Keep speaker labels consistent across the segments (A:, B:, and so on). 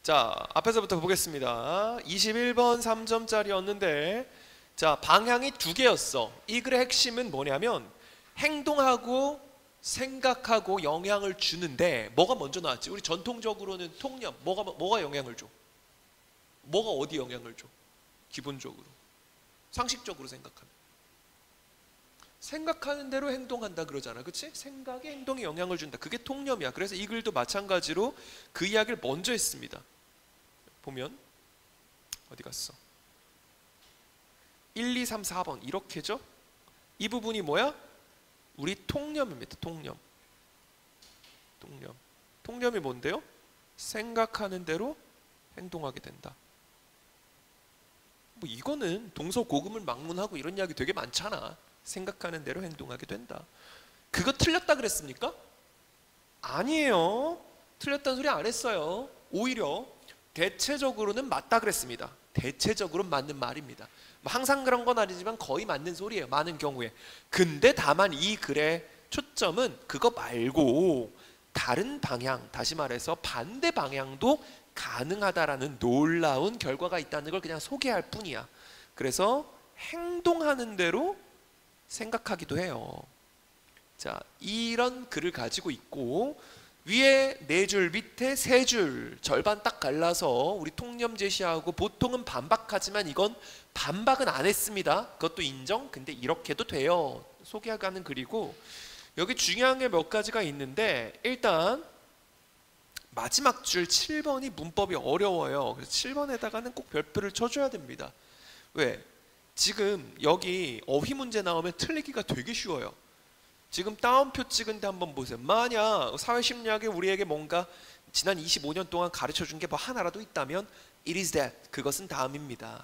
A: 자, 앞에서부터 보겠습니다. 21번 3점짜리였는데 자, 방향이 두 개였어. 이 글의 핵심은 뭐냐면 행동하고 생각하고 영향을 주는데 뭐가 먼저 나왔지? 우리 전통적으로는 통념, 뭐가 영향을 줘? 뭐가 어디 영향을 줘? 기본적으로 상식적으로 생각하면 생각하는 대로 행동한다 그러잖아, 그치? 생각이 행동에 영향을 준다. 그게 통념이야. 그래서 이 글도 마찬가지로 그 이야기를 먼저 했습니다. 보면 어디 갔어? 1, 2, 3, 4번 이렇게죠? 이 부분이 뭐야? 우리 통념입니다. 통념이 뭔데요? 생각하는 대로 행동하게 된다. 뭐 이거는 동서고금을 막론하고 이런 이야기 되게 많잖아. 생각하는 대로 행동하게 된다. 그거 틀렸다 그랬습니까? 아니에요. 틀렸다는 소리 안 했어요. 오히려 대체적으로는 맞다 그랬습니다. 대체적으로 맞는 말입니다. 항상 그런 건 아니지만 거의 맞는 소리예요. 많은 경우에. 근데 다만 이 글의 초점은 그거 말고 다른 방향, 다시 말해서 반대 방향도 가능하다라는 놀라운 결과가 있다는 걸 그냥 소개할 뿐이야. 그래서 행동하는 대로 생각하기도 해요. 자, 이런 글을 가지고 있고 위에 4줄, 밑에 3줄, 절반 딱 갈라서 우리 통념 제시하고 보통은 반박하지만 이건 반박은 안 했습니다. 그것도 인정? 근데 이렇게도 돼요. 소개하는 글이고 여기 중요한 게 몇 가지가 있는데 일단 마지막 줄 7번이 문법이 어려워요. 그래서 7번에다가는 꼭 별표를 쳐줘야 됩니다. 왜? 지금 여기 어휘 문제 나오면 틀리기가 되게 쉬워요. 지금 따옴표 찍은데 한번 보세요. 만약 사회심리학에 우리에게 뭔가 지난 25년 동안 가르쳐준 게 뭐 하나라도 있다면 It is that. 그것은 다음입니다.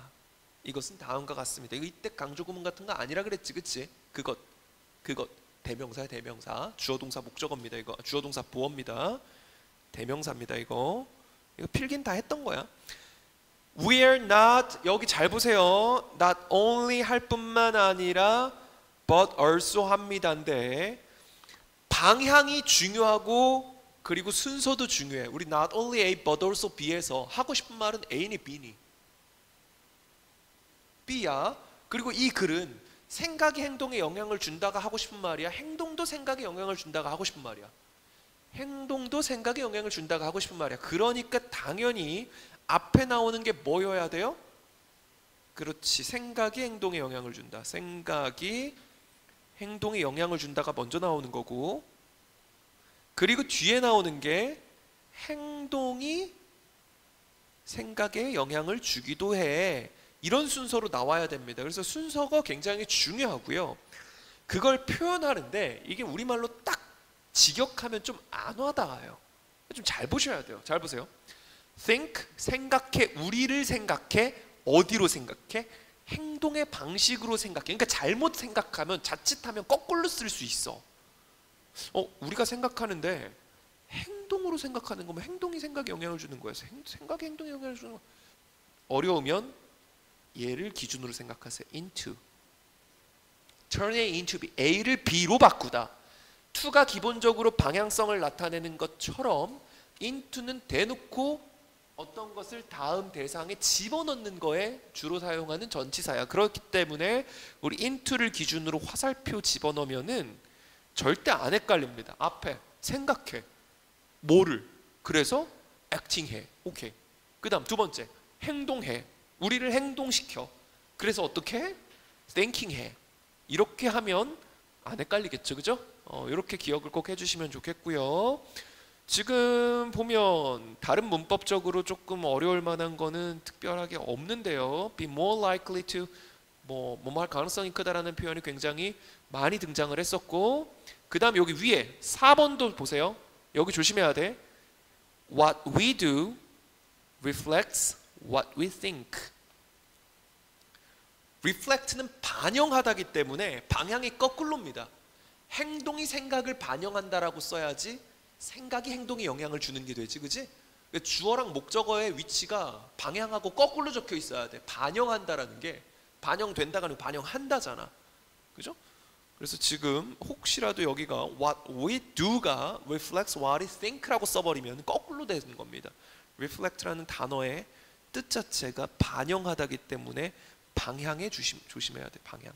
A: 이것은 다음과 같습니다. 이거 이때 강조구문 같은 거 아니라 그랬지, 그치? 그것 대명사야, 대명사. 주어동사 목적어입니다. 이거 주어동사 보어입니다. 대명사입니다. 이거 필긴 다 했던 거야. We are not, 여기 잘 보세요. Not only 할 뿐만 아니라 but also 합니다인데 방향이 중요하고 그리고 순서도 중요해. 우리 not only A but also B에서 하고 싶은 말은 A니 B니? B야. 그리고 이 글은 생각이 행동에 영향을 준다가 하고 싶은 말이야. 행동도 생각에 영향을 준다가 하고 싶은 말이야. 행동도 생각에 영향을 준다가 하고 싶은 말이야. 그러니까 당연히 앞에 나오는 게 뭐여야 돼요? 그렇지. 생각이 행동에 영향을 준다. 생각이 행동에 영향을 준다가 먼저 나오는 거고 그리고 뒤에 나오는 게 행동이 생각에 영향을 주기도 해. 이런 순서로 나와야 됩니다. 그래서 순서가 굉장히 중요하고요. 그걸 표현하는데 이게 우리말로 딱 직역하면 좀 안 와닿아요. 좀 잘 보셔야 돼요. 잘 보세요. think, 생각해, 우리를 생각해, 어디로 생각해? 행동의 방식으로 생각해. 그러니까 잘못 생각하면 자칫하면 거꾸로 쓸 수 있어. 우리가 생각하는데 행동으로 생각하는 거면 행동이 생각에 영향을 주는 거야. 생각이 행동에 영향을 주는 거야. 어려우면 얘를 기준으로 생각하세요. into. turn A into B. A를 B로 바꾸다. to가 기본적으로 방향성을 나타내는 것처럼 into는 대놓고 어떤 것을 다음 대상에 집어넣는 거에 주로 사용하는 전치사야. 그렇기 때문에 우리 into를 기준으로 화살표 집어넣으면은 절대 안 헷갈립니다. 앞에 생각해. 뭐를? 그래서 acting해. 오케이. 그 다음 두 번째 행동해. 우리를 행동시켜. 그래서 어떻게 해? thinking해. 이렇게 하면 안 헷갈리겠죠, 그죠? 이렇게 기억을 꼭 해주시면 좋겠고요. 지금 보면 다른 문법적으로 조금 어려울 만한 거는 특별하게 없는데요. Be more likely to 뭐뭐 할 가능성이 크다라는 표현이 굉장히 많이 등장을 했었고 그 다음 여기 위에 4번도 보세요. 여기 조심해야 돼. What we do reflects what we think. reflect는 반영하다기 때문에 방향이 거꾸로입니다. 행동이 생각을 반영한다라고 써야지 생각이 행동에 영향을 주는 게 되지, 그지? 주어랑 목적어의 위치가 방향하고 거꾸로 적혀 있어야 돼. 반영한다라는 게 반영된다가 아니고 반영한다잖아, 그죠? 그래서 지금 혹시라도 여기가 what we do가 reflects what we think라고 써버리면 거꾸로 되는 겁니다. reflect라는 단어의 뜻 자체가 반영하다기 때문에 방향에 조심해야 돼. 방향.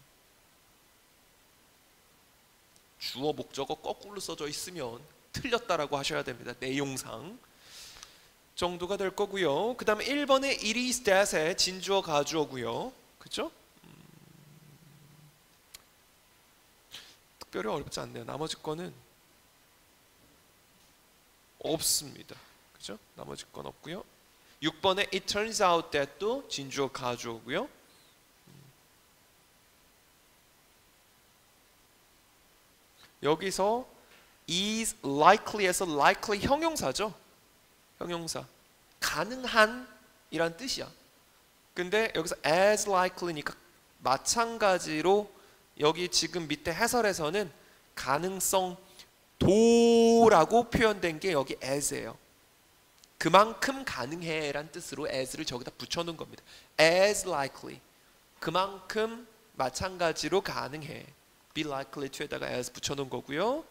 A: 주어 목적어 거꾸로 써져 있으면 틀렸다라고 하셔야 됩니다. 내용상 정도가 될 거고요. 그 다음에 1번에 it is that의 진주어 가주어고요. 그죠? 특별히 어렵지 않네요. 나머지 거는 없습니다. 그죠? 나머지 건 없고요. 6번에 it turns out that도 진주어 가주어고요. 여기서 is likely에서 likely 형용사죠. 형용사. 가능한 이란 뜻이야. 근데 여기서 as likely니까 마찬가지로 여기 지금 밑에 해설에서는 가능성 도라고 표현된 게 여기 as예요. 그만큼 가능해 란 뜻으로 as를 저기다 붙여놓은 겁니다. as likely. 그만큼 마찬가지로 가능해. be likely to에다가 as 붙여놓은 거고요.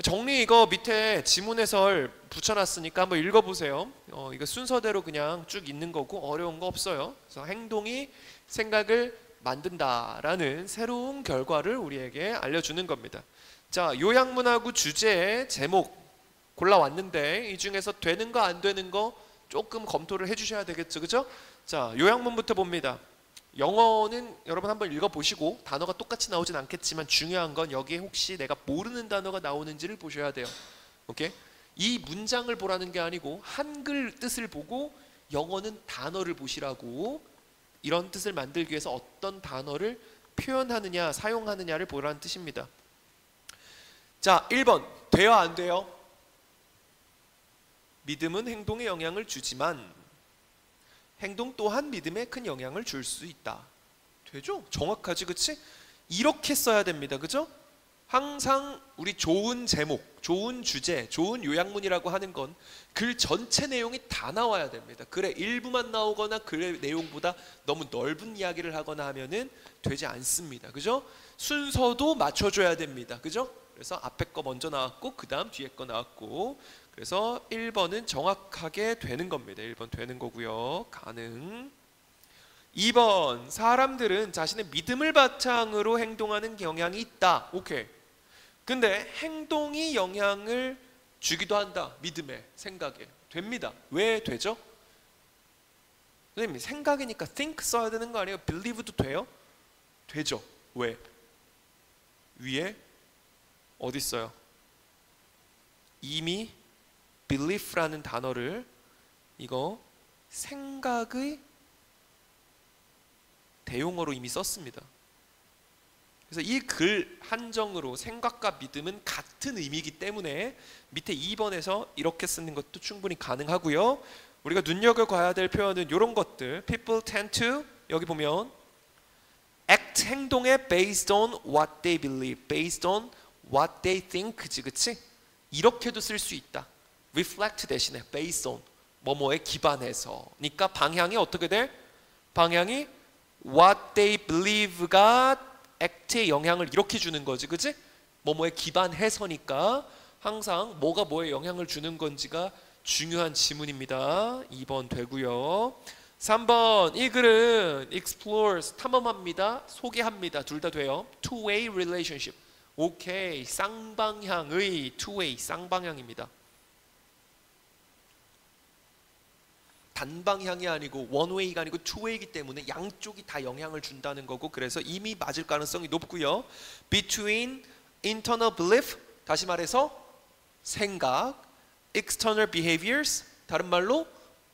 A: 정리 이거 밑에 지문 해설 붙여놨으니까 한번 읽어보세요. 이거 순서대로 그냥 쭉 있는 거고 어려운 거 없어요. 그래서 행동이 생각을 만든다라는 새로운 결과를 우리에게 알려주는 겁니다. 자, 요약문하고 주제 제목 골라왔는데 이 중에서 되는 거 안 되는 거 조금 검토를 해주셔야 되겠죠, 그죠? 자, 요약문부터 봅니다. 영어는 여러분 한번 읽어보시고 단어가 똑같이 나오진 않겠지만 중요한 건 여기에 혹시 내가 모르는 단어가 나오는지를 보셔야 돼요. 오케이? 이 문장을 보라는 게 아니고 한글 뜻을 보고 영어는 단어를 보시라고, 이런 뜻을 만들기 위해서 어떤 단어를 표현하느냐 사용하느냐를 보라는 뜻입니다. 자, 1번 돼요 안 돼요? 믿음은 행동에 영향을 주지만 행동 또한 믿음에 큰 영향을 줄 수 있다. 되죠? 정확하지, 그치? 이렇게 써야 됩니다. 그죠? 항상 우리 좋은 제목, 좋은 주제, 좋은 요약문이라고 하는 건 글 전체 내용이 다 나와야 됩니다. 글의 일부만 나오거나 글의 내용보다 너무 넓은 이야기를 하거나 하면은 되지 않습니다. 그죠? 순서도 맞춰줘야 됩니다. 그죠? 그래서 앞에 거 먼저 나왔고 그 다음 뒤에 거 나왔고, 그래서 1번은 정확하게 되는 겁니다. 1번 되는 거고요. 가능. 2번 사람들은 자신의 믿음을 바탕으로 행동하는 경향이 있다. 오케이. 근데 행동이 영향을 주기도 한다. 믿음에, 생각에. 됩니다. 왜 되죠? 선생님, 생각이니까 think 써야 되는 거 아니에요? believe도 돼요? 되죠. 왜? 위에 어디 있어요? 이미 belief라는 단어를 이거 생각의 대용어로 이미 썼습니다. 그래서 이 글 한정으로 생각과 믿음은 같은 의미이기 때문에 밑에 2번에서 이렇게 쓰는 것도 충분히 가능하고요. 우리가 눈여겨봐야 될 표현은 이런 것들. People tend to, 여기 보면 act, 행동에 based on what they believe, based on what they think, 그치? 이렇게도 쓸 수 있다. reflect 대신에 based on, 뭐뭐에 기반해서. 그러니까 방향이 어떻게 돼? 방향이 what they believe가 act에 영향을 이렇게 주는 거지, 그치? 뭐뭐에 기반해서니까 항상 뭐가 뭐에 영향을 주는 건지가 중요한 지문입니다. 2번 되고요. 3번 이 글은 explores, 탐험합니다, 소개합니다. 둘 다 돼요. two-way relationship. 오케이, 쌍방향의 two-way, 쌍방향입니다. 단방향이 아니고 원웨이가 아니고 투웨이이기 때문에 양쪽이 다 영향을 준다는 거고, 그래서 이미 맞을 가능성이 높고요. Between internal belief, 다시 말해서 생각, external behaviors, 다른 말로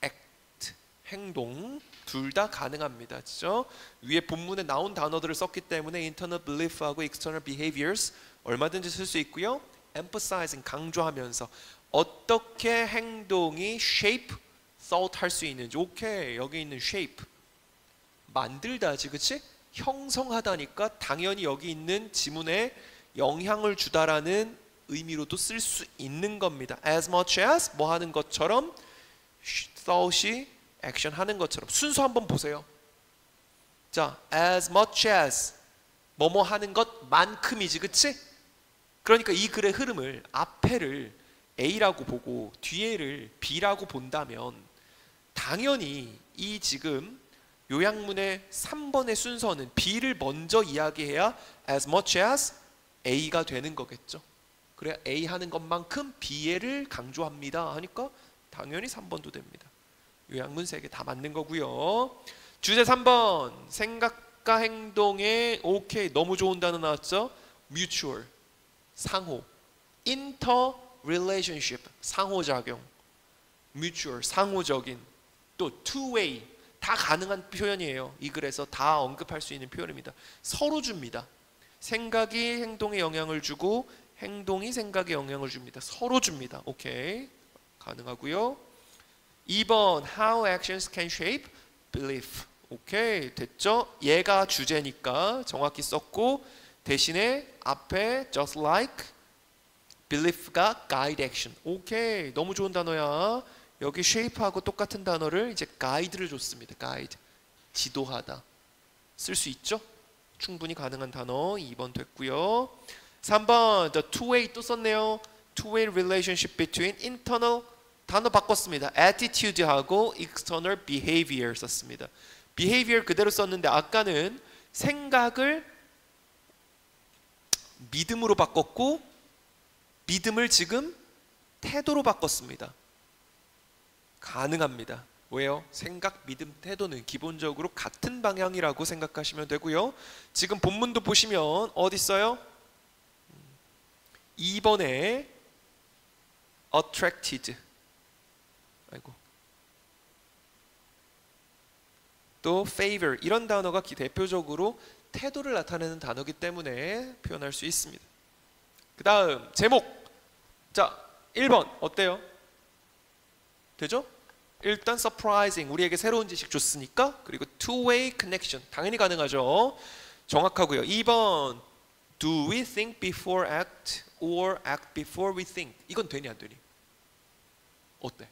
A: act, 행동, 둘 다 가능합니다. 그렇죠? 위에 본문에 나온 단어들을 썼기 때문에 internal belief하고 external behaviors 얼마든지 쓸 수 있고요. emphasizing, 강조하면서 어떻게 행동이 shape, thought 할 수 있는지. 오케이, 여기 있는 shape 만들다지, 그치? 형성하다니까 당연히 여기 있는 지문에 영향을 주다라는 의미로도 쓸 수 있는 겁니다. As much as 뭐 하는 것처럼, thought이 액션 하는 것처럼. 순서 한번 보세요. 자, as much as 뭐뭐 하는 것만큼이지, 그치? 그러니까 이 글의 흐름을, 앞에를 A라고 보고 뒤에를 B라고 본다면 당연히 이 지금 요약문의 3번의 순서는 B를 먼저 이야기해야 as much as A가 되는 거겠죠. 그래야 A 하는 것만큼 B를 강조합니다 하니까 당연히 3번도 됩니다. 요약문 3개 다 맞는 거고요. 주제 3번 생각과 행동의 오케이 너무 좋은 단어 나왔죠. mutual 상호, interrelationship 상호작용, mutual 상호적인, 또 two-way 다 가능한 표현이에요. 이 글에서 다 언급할 수 있는 표현입니다. 서로 줍니다. 생각이 행동에 영향을 주고 행동이 생각에 영향을 줍니다. 서로 줍니다. 오케이 가능하고요. 2번 How actions can shape belief. 오케이 됐죠? 얘가 주제니까 정확히 썼고 대신에 앞에 just like belief가 guide action. 오케이 너무 좋은 단어야. 여기 shape하고 똑같은 단어를 이제 guide를 줬습니다. guide 지도하다 쓸 수 있죠? 충분히 가능한 단어 2번 됐고요. 3번 the two-way 또 썼네요. two-way relationship between internal 단어 바꿨습니다. attitude하고 external behavior 썼습니다. behavior 그대로 썼는데 아까는 생각을 믿음으로 바꿨고 믿음을 지금 태도로 바꿨습니다. 가능합니다. 왜요? 생각, 믿음, 태도는 기본적으로 같은 방향이라고 생각하시면 되고요. 지금 본문도 보시면 어디 있어요? 2번에 attracted 아이고 또 favor 이런 단어가 대표적으로 태도를 나타내는 단어이기 때문에 표현할 수 있습니다. 그 다음 제목 자 1번 어때요? 되죠? 일단 surprising 우리에게 새로운 지식 줬으니까 그리고 two-way connection 당연히 가능하죠. 정확하고요. 2번 do we think before act or act before we think 이건 되니 안 되니? 어때?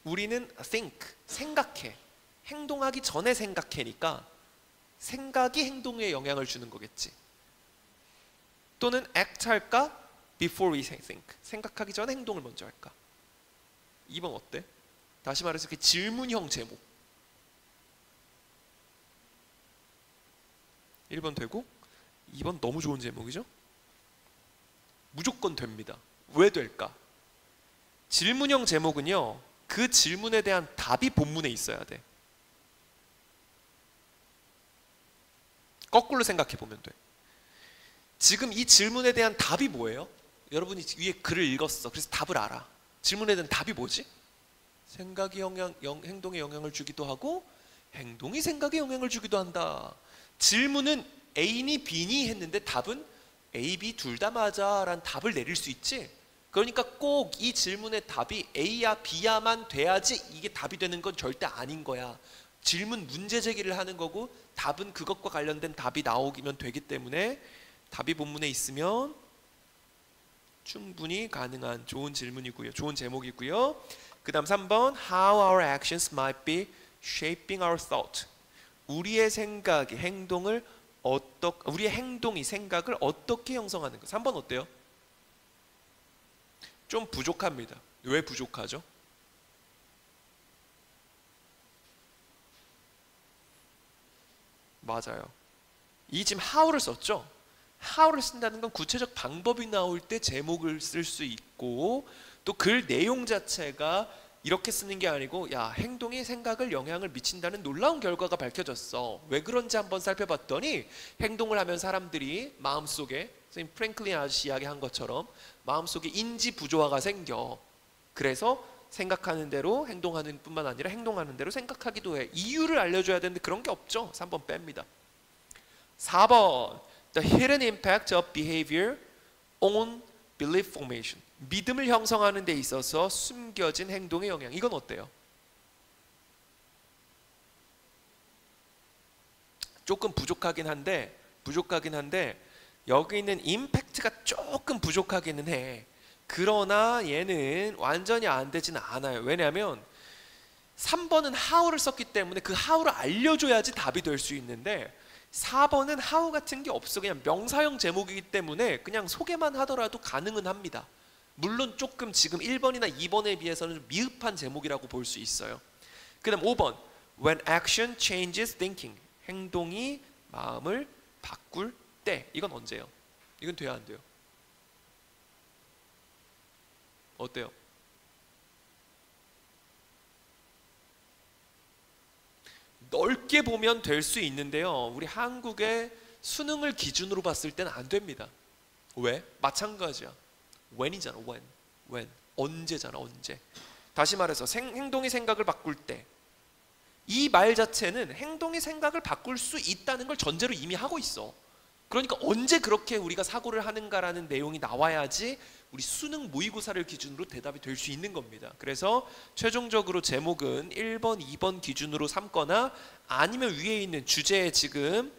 A: 우리는 think 생각해 행동하기 전에 생각해니까 생각이 행동에 영향을 주는 거겠지. 또는 act 할까? before we think 생각하기 전에 행동을 먼저 할까? 2번 어때? 다시 말해서 그 질문형 제목 1번 되고 2번 너무 좋은 제목이죠? 무조건 됩니다. 왜 될까? 질문형 제목은요 그 질문에 대한 답이 본문에 있어야 돼. 거꾸로 생각해 보면 돼. 지금 이 질문에 대한 답이 뭐예요? 여러분이 위에 글을 읽었어. 그래서 답을 알아. 질문에 대한 답이 뭐지? 생각이 행동에 영향을 주기도 하고 행동이 생각에 영향을 주기도 한다. 질문은 A니 B니 했는데 답은 A, B 둘 다 맞아 라는 답을 내릴 수 있지. 그러니까 꼭 이 질문의 답이 A야 B야만 돼야지 이게 답이 되는 건 절대 아닌 거야. 질문 문제 제기를 하는 거고 답은 그것과 관련된 답이 나오면 되기 때문에 답이 본문에 있으면 충분히 가능한 좋은 질문이고요. 좋은 제목이고요. 그 다음 3번 How our actions might be shaping our thought. 우리의 생각이 행동을 우리의 행동이 생각을 어떻게 형성하는가. 3번 어때요? 좀 부족합니다. 왜 부족하죠? 맞아요. 이 지금 how를 썼죠? how를 쓴다는 건 구체적 방법이 나올 때 제목을 쓸 수 있고 또 글 내용 자체가 이렇게 쓰는 게 아니고 야 행동이 생각을 영향을 미친다는 놀라운 결과가 밝혀졌어. 왜 그런지 한번 살펴봤더니 행동을 하면 사람들이 마음속에 선생님 프랭클린 아저씨 이야기한 것처럼 마음속에 인지 부조화가 생겨. 그래서 생각하는 대로 행동하는 뿐만 아니라 행동하는 대로 생각하기도 해. 이유를 알려줘야 되는데 그런 게 없죠. 3번 뺍니다. 4번 The hidden impact of behavior on belief formation. 믿음을 형성하는 데 있어서 숨겨진 행동의 영향. 이건 어때요? 조금 부족하긴 한데 여기 있는 임팩트가 조금 부족하기는 해. 그러나 얘는 완전히 안 되지는 않아요. 왜냐하면 3번은 how를 썼기 때문에 그 how를 알려줘야지 답이 될 수 있는데 4번은 how 같은 게 없어. 그냥 명사형 제목이기 때문에 그냥 소개만 하더라도 가능은 합니다. 물론 조금 지금 1번이나 2번에 비해서는 좀 미흡한 제목이라고 볼 수 있어요. 그 다음 5번 When action changes thinking, 행동이 마음을 바꿀 때. 이건 언제요? 이건 돼야 안 돼요? 어때요? 넓게 보면 될 수 있는데요, 우리 한국의 수능을 기준으로 봤을 때는 안 됩니다. 왜? 마찬가지야. when이잖아. when. 언제잖아. 언제. 다시 말해서 행동이 생각을 바꿀 때. 이 말 자체는 행동이 생각을 바꿀 수 있다는 걸 전제로 이미 하고 있어. 그러니까 언제 그렇게 우리가 사고를 하는가라는 내용이 나와야지 우리 수능 모의고사를 기준으로 대답이 될 수 있는 겁니다. 그래서 최종적으로 제목은 1번, 2번 기준으로 삼거나 아니면 위에 있는 주제에 지금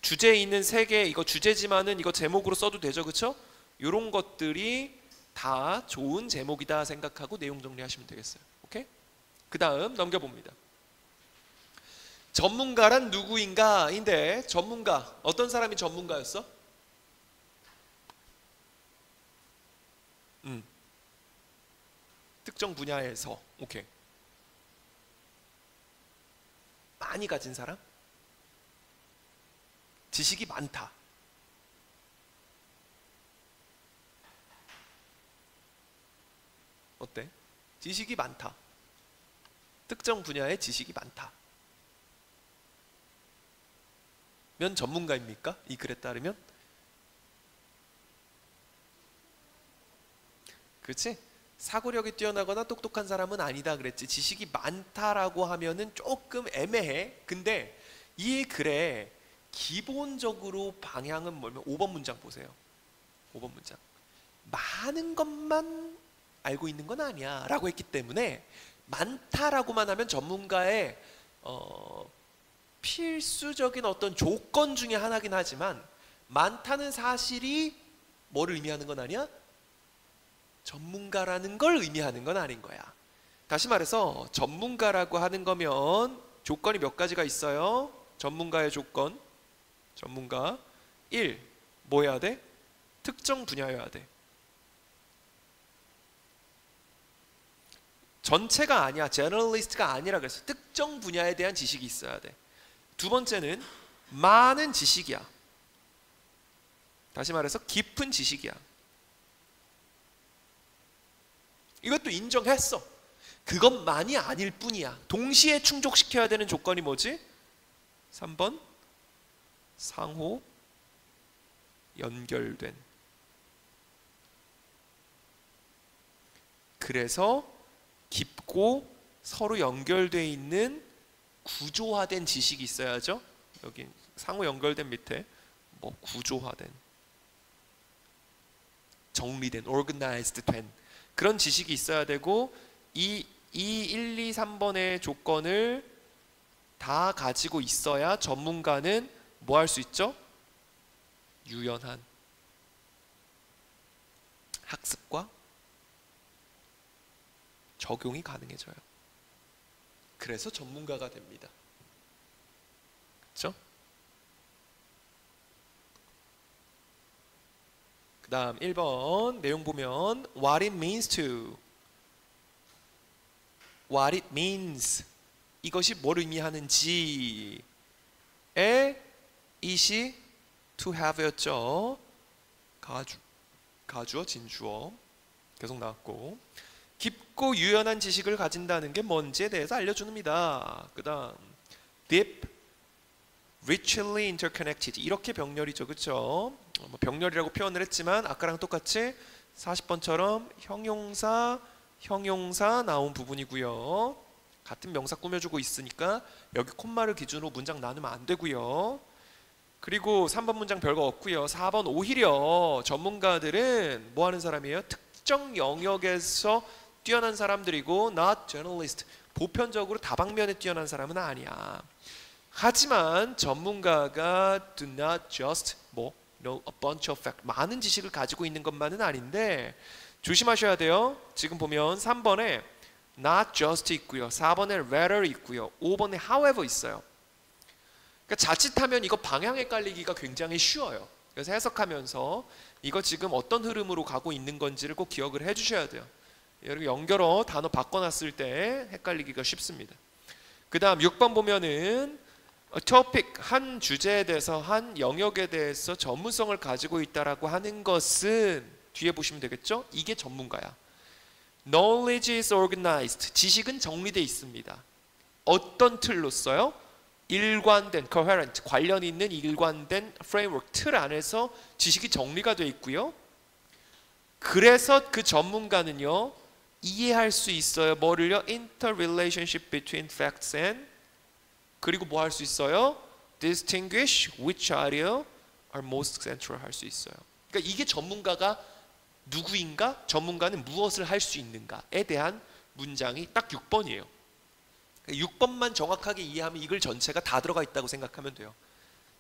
A: 주제에 있는 3개, 이거 주제지만은 이거 제목으로 써도 되죠, 그렇죠? 이런 것들이 다 좋은 제목이다 생각하고 내용 정리하시면 되겠어요. 오케이? 그 다음 넘겨봅니다. 전문가란 누구인가? 인데 전문가, 어떤 사람이 전문가였어? 특정 분야에서. 오케이. 많이 가진 사람? 지식이 많다. 어때? 지식이 많다. 특정 분야에 지식이 많다. 면 전문가입니까? 이 글에 따르면? 그렇지? 사고력이 뛰어나거나 똑똑한 사람은 아니다 그랬지. 지식이 많다라고 하면은 조금 애매해. 근데 이 글에 기본적으로 방향은 뭐냐면 5번 문장 보세요. 5번 문장. 많은 것만 알고 있는 건 아니야 라고 했기 때문에 많다라고만 하면 전문가의 필수적인 어떤 조건 중에 하나긴 하지만 많다는 사실이 뭐를 의미하는 건 아니야? 전문가라는 걸 의미하는 건 아닌 거야. 다시 말해서 전문가라고 하는 거면 조건이 몇 가지가 있어요. 전문가의 조건. 전문가 1. 뭐 해야 돼? 특정 분야여야 돼. 전체가 아니야. 제너럴리스트가 아니라 그랬어. 특정 분야에 대한 지식이 있어야 돼. 두 번째는 많은 지식이야. 다시 말해서 깊은 지식이야. 이것도 인정했어. 그것만이 아닐 뿐이야. 동시에 충족시켜야 되는 조건이 뭐지? 3번 상호 연결된. 그래서 깊고 서로 연결되어 있는 구조화된 지식이 있어야죠. 여기 상호 연결된 밑에 뭐 구조화된, 정리된, organized 된 그런 지식이 있어야 되고 이 1, 2, 3번의 조건을 다 가지고 있어야 전문가는 뭐 할 수 있죠? 유연한 학습과 적용이 가능해져요. 그래서 전문가가 됩니다. 그렇죠? 그 다음 1번 내용 보면 What it means to, What it means, 이것이 뭘 의미하는지에 it이 to have였죠. 가주어 진주어 계속 나왔고, 깊고 유연한 지식을 가진다는 게 뭔지에 대해서 알려줍니다. 그 다음 deep, richly interconnected, 이렇게 병렬이죠. 그렇죠? 병렬이라고 표현을 했지만 아까랑 똑같이 40번처럼 형용사 나온 부분이고요. 같은 명사 꾸며주고 있으니까 여기 콤마를 기준으로 문장 나누면 안 되고요. 그리고 3번 문장 별거 없고요. 4번 오히려 전문가들은 뭐 하는 사람이에요? 특정 영역에서 뛰어난 사람들이고 not generalist, 보편적으로 다방면에 뛰어난 사람은 아니야. 하지만 전문가가 do not just know a bunch of facts, 많은 지식을 가지고 있는 것만은 아닌데 조심하셔야 돼요. 지금 보면 3번에 not just 있고요. 4번에 rather 있고요. 5번에 however 있어요. 그러니까 자칫하면 이거 방향 헷갈리기가 굉장히 쉬워요. 그래서 해석하면서 이거 지금 어떤 흐름으로 가고 있는 건지를 꼭 기억을 해주셔야 돼요. 여러분 연결어 단어 바꿔놨을 때 헷갈리기가 쉽습니다. 그 다음 6번 보면은 topic, 한 주제에 대해서 한 영역에 대해서 전문성을 가지고 있다라고 하는 것은 뒤에 보시면 되겠죠? 이게 전문가야. Knowledge is organized. 지식은 정리되어 있습니다. 어떤 틀로써요? 일관된, coherent, 관련 있는 일관된 framework, 틀 안에서 지식이 정리가 되어 있고요. 그래서 그 전문가는요 이해할 수 있어요. 뭐를요? Interrelationship between facts and 그리고 뭐 할 수 있어요? Distinguish which area are most central 할 수 있어요. 그러니까 이게 전문가가 누구인가? 전문가는 무엇을 할 수 있는가에 대한 문장이 딱 6번이에요. 6번만 정확하게 이해하면 이글 전체가 다 들어가 있다고 생각하면 돼요.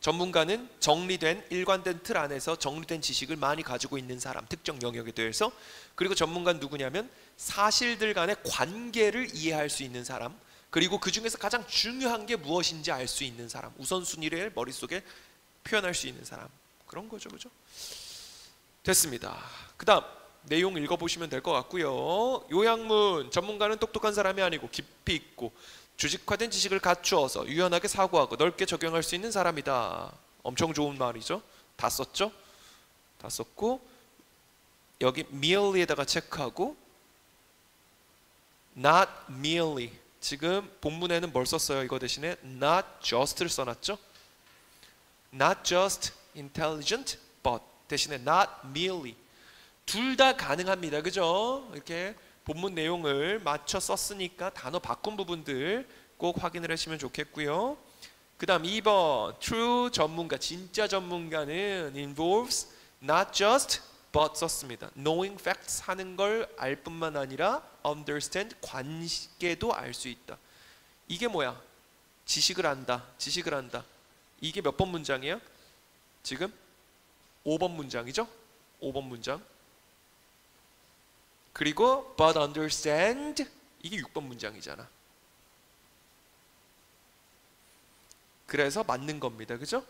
A: 전문가는 정리된 일관된 틀 안에서 정리된 지식을 많이 가지고 있는 사람, 특정 영역에 대해서. 그리고 전문가는 누구냐면 사실들 간의 관계를 이해할 수 있는 사람, 그리고 그 중에서 가장 중요한 게 무엇인지 알 수 있는 사람, 우선순위를 머릿속에 표현할 수 있는 사람, 그런 거죠. 그죠? 됐습니다. 그 다음 내용 읽어보시면 될 것 같고요. 요약문, 전문가는 똑똑한 사람이 아니고 깊이 있고 조직화된 지식을 갖추어서 유연하게 사고하고 넓게 적용할 수 있는 사람이다. 엄청 좋은 말이죠. 다 썼죠? 다 썼고 여기 merely에다가 체크하고 not merely, 지금 본문에는 뭘 썼어요? 이거 대신에 not just를 써놨죠? not just intelligent but 대신에 not merely. 둘 다 가능합니다. 그죠? 이렇게 본문 내용을 맞춰 썼으니까 단어 바꾼 부분들 꼭 확인을 하시면 좋겠고요. 그 다음 2번 true 전문가, 진짜 전문가는 involves not just but 썼습니다. knowing facts 하는 걸 알 뿐만 아니라 understand 관계도 알 수 있다. 이게 뭐야? 지식을 안다. 지식을 안다. 이게 몇 번 문장이에요? 지금 5번 문장이죠? 5번 문장. 그리고 but understand 이게 6번 문장이잖아. 그래서 맞는 겁니다. 그죠?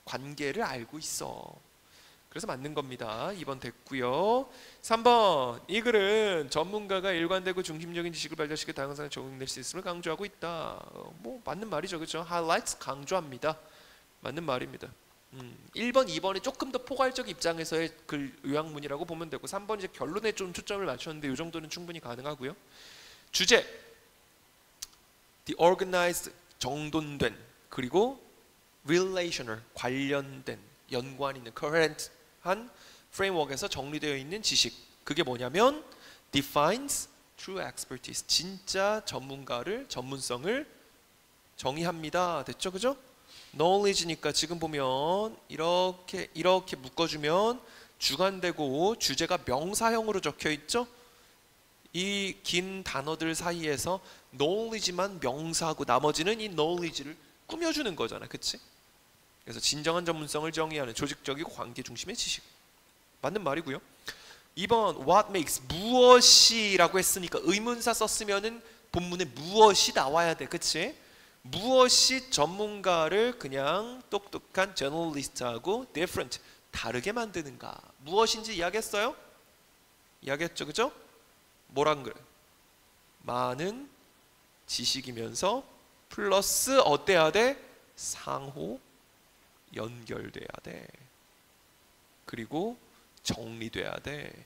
A: 관계를 알고 있어. 그래서 맞는 겁니다. 2번 됐고요. 3번 이 글은 전문가가 일관되고 중심적인 지식을 발달시켜 다양한 상황에 적용될 수 있음을 강조하고 있다. 뭐 맞는 말이죠. 그죠? highlights 강조합니다. 맞는 말입니다. 1번, 2번이 조금 더 포괄적 입장에서의 글 요약문이라고 보면 되고 3번 이제 결론에 좀 초점을 맞췄는데 이 정도는 충분히 가능하고요. 주제 the organized, 정돈된, 그리고 relational, 관련된, 연관 있는, coherent한 프레임워크에서 정리되어 있는 지식. 그게 뭐냐면 defines true expertise, 진짜 전문가를, 전문성을 정의합니다. 됐죠? 그죠? knowledge니까 지금 보면 이렇게 묶어주면 주관되고 주제가 명사형으로 적혀 있죠? 이 긴 단어들 사이에서 knowledge만 명사하고 나머지는 이 knowledge를 꾸며주는 거잖아. 그치? 그래서 진정한 전문성을 정의하는 조직적이고 관계 중심의 지식. 맞는 말이고요. 2번 what makes, 무엇이라고 했으니까 의문사 썼으면은 본문에 무엇이 나와야 돼. 그치? 무엇이 전문가를 그냥 똑똑한 저널리스트하고 different, 다르게 만드는가? 무엇인지 이야기했어요? 이야기했죠. 그죠? 뭐란 그래? 많은 지식이면서 플러스 어때야 돼? 상호 연결돼야 돼. 그리고 정리돼야 돼.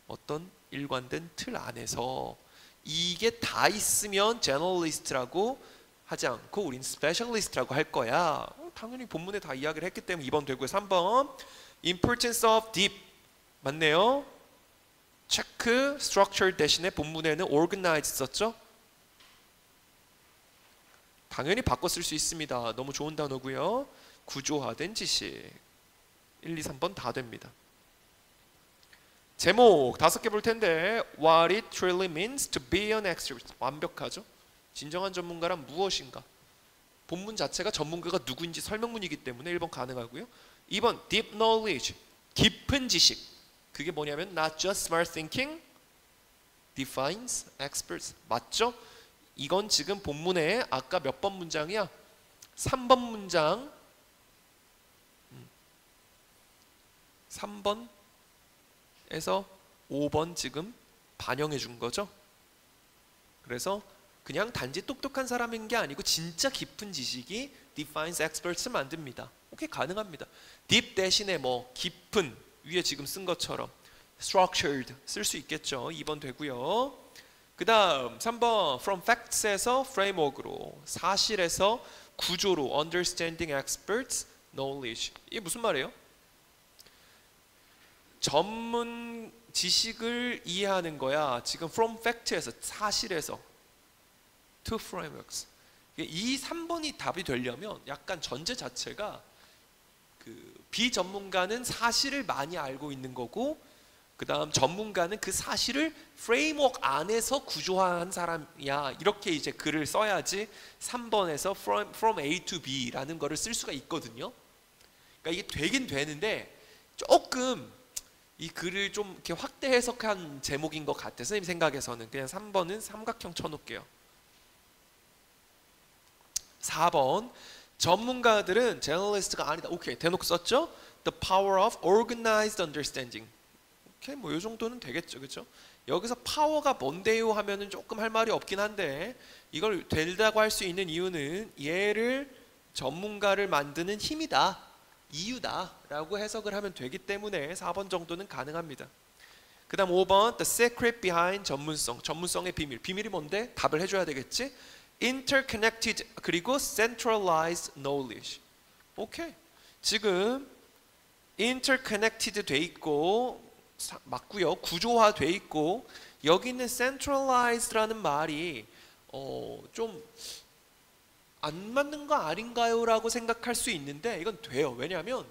A: 어떤 일관된 틀 안에서. 이게 다 있으면 제너럴리스트라고 하지 않고 우린 스페셜리스트라고 할 거야. 당연히 본문에 다 이야기를 했기 때문에 2번 되고요. 3번 importance of deep 맞네요. 체크 structure 대신에 본문에는 organized 썼죠. 당연히 바꿔 쓸 수 있습니다. 너무 좋은 단어고요. 구조화된 지식. 1, 2, 3번 다 됩니다. 제목 5개 볼 텐데 What it truly means to be an expert. 완벽하죠? 진정한 전문가란 무엇인가? 본문 자체가 전문가가 누구인지 설명문이기 때문에 1번 가능하고요. 2번 deep knowledge. 깊은 지식. 그게 뭐냐면 not just smart thinking defines experts. 맞죠? 이건 지금 본문에 아까 몇 번 문장이야? 3번 문장 3번에서 5번 지금 반영해 준 거죠. 그래서 그냥 단지 똑똑한 사람인 게 아니고 진짜 깊은 지식이 defines experts를 만듭니다. 오케이, 가능합니다. deep 대신에 뭐 깊은 위에 지금 쓴 것처럼 structured 쓸 수 있겠죠. 2번 되고요. 그 다음 3번 from facts에서 framework로, 사실에서 구조로 understanding experts knowledge. 이게 무슨 말이에요? 전문 지식을 이해하는 거야. 지금 from fact에서, 사실에서 to frameworks. 이 3번이 답이 되려면 약간 전제 자체가 그 비전문가는 사실을 많이 알고 있는 거고, 그 다음 전문가는 그 사실을 프레임워크 안에서 구조화한 사람이야. 이렇게 이제 글을 써야지 3번에서 from A to B라는 거를 쓸 수가 있거든요. 그러니까 이게 되긴 되는데 조금 이 글을 좀 이렇게 확대 해석한 제목인 것 같아요. 선생님 생각에서는 그냥 3번은 삼각형 쳐놓을게요. 4번 전문가들은 제너럴리스트가 아니다. 오케이, 대놓고 썼죠? The power of organized understanding. 오케이, 뭐 이 정도는 되겠죠, 그렇죠? 여기서 파워가 뭔데요 하면은 조금 할 말이 없긴 한데, 이걸 된다고 할 수 있는 이유는 얘를 전문가를 만드는 힘이다, 이유다라고 해석을 하면 되기 때문에 4번 정도는 가능합니다. 그 다음 5번 The secret behind 전문성, 전문성의 비밀. 비밀이 뭔데? 답을 해줘야 되겠지? Interconnected 그리고 centralized knowledge. 오케이, 지금 interconnected 돼 있고 맞고요, 구조화돼 있고, 여기 있는 centralized라는 말이 좀 안 맞는 거 아닌가요? 라고 생각할 수 있는데 이건 돼요. 왜냐하면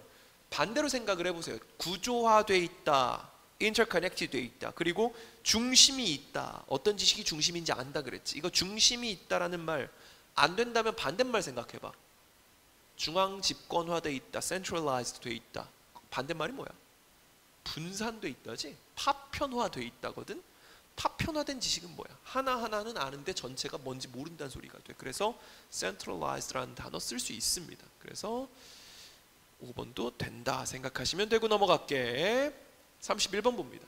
A: 반대로 생각을 해보세요. 구조화돼 있다, interconnected 돼 있다, 그리고 중심이 있다. 어떤 지식이 중심인지 안다 그랬지. 이거 중심이 있다라는 말 안 된다면 반대말 생각해봐. 중앙 집권화돼 있다, centralized 돼 있다. 반대말이 뭐야? 분산돼 있다지. 파편화돼 있다거든. 파편화된 지식은 뭐야? 하나하나는 아는데 전체가 뭔지 모른다는 소리가 돼. 그래서 centralized라는 단어 쓸 수 있습니다. 그래서 5번도 된다 생각하시면 되고, 넘어갈게. 31번 봅니다.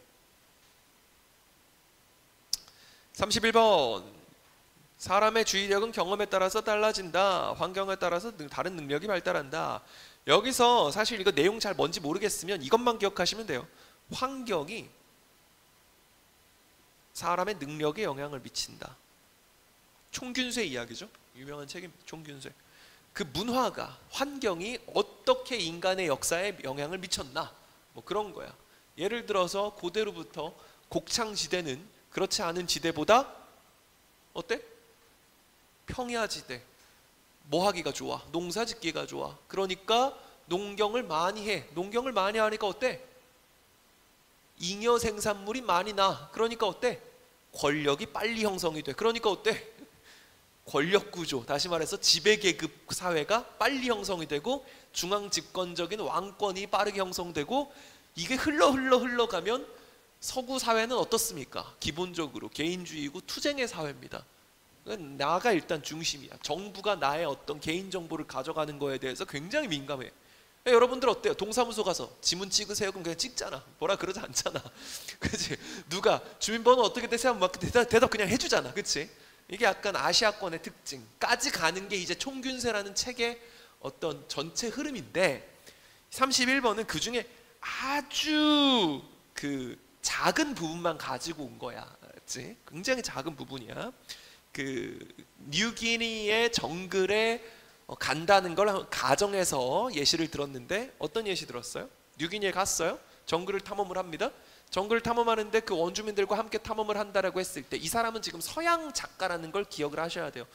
A: 31번 사람의 주의력은 경험에 따라서 달라진다. 환경에 따라서 다른 능력이 발달한다. 여기서 사실 이거 내용 잘 뭔지 모르겠으면 이것만 기억하시면 돼요. 환경이 사람의 능력에 영향을 미친다. 총균쇠 이야기죠. 유명한 책입니다. 총균쇠. 그 문화가, 환경이 어떻게 인간의 역사에 영향을 미쳤나, 뭐 그런 거야. 예를 들어서 고대로부터 곡창지대는 그렇지 않은 지대보다 어때? 평야지대. 뭐 하기가 좋아? 농사 짓기가 좋아. 그러니까 농경을 많이 해. 농경을 많이 하니까 어때? 잉여 생산물이 많이 나. 그러니까 어때? 권력이 빨리 형성이 돼. 그러니까 어때? 권력 구조, 다시 말해서 지배계급 사회가 빨리 형성이 되고 중앙 집권적인 왕권이 빠르게 형성되고, 이게 흘러가면 서구 사회는 어떻습니까? 기본적으로 개인주의고 투쟁의 사회입니다. 나가 일단 중심이야. 정부가 나의 어떤 개인정보를 가져가는 거에 대해서 굉장히 민감해. 여러분들 어때요? 동사무소 가서 지문 찍으세요? 그럼 그냥 찍잖아. 뭐라 그러지 않잖아. 그치? 누가 주민번호 어떻게 되세요? 막 대답 그냥 해주잖아. 그치? 이게 약간 아시아권의 특징까지 가는 게 이제 총균세라는 책의 어떤 전체 흐름인데, 31번은 그 중에 아주 그 작은 부분만 가지고 온 거야. 그치? 굉장히 작은 부분이야. 그 뉴기니의 정글에 간다는 걸 가정에서 예시를 들었는데, 어떤 예시 들었어요? 뉴기니에 갔어요. 정글을 탐험을 합니다. 정글을 탐험하는데 그 원주민들과 함께 탐험을 한다라고 했을 때 이 사람은 지금 서양 작가라는 걸 기억을 하셔야 돼요.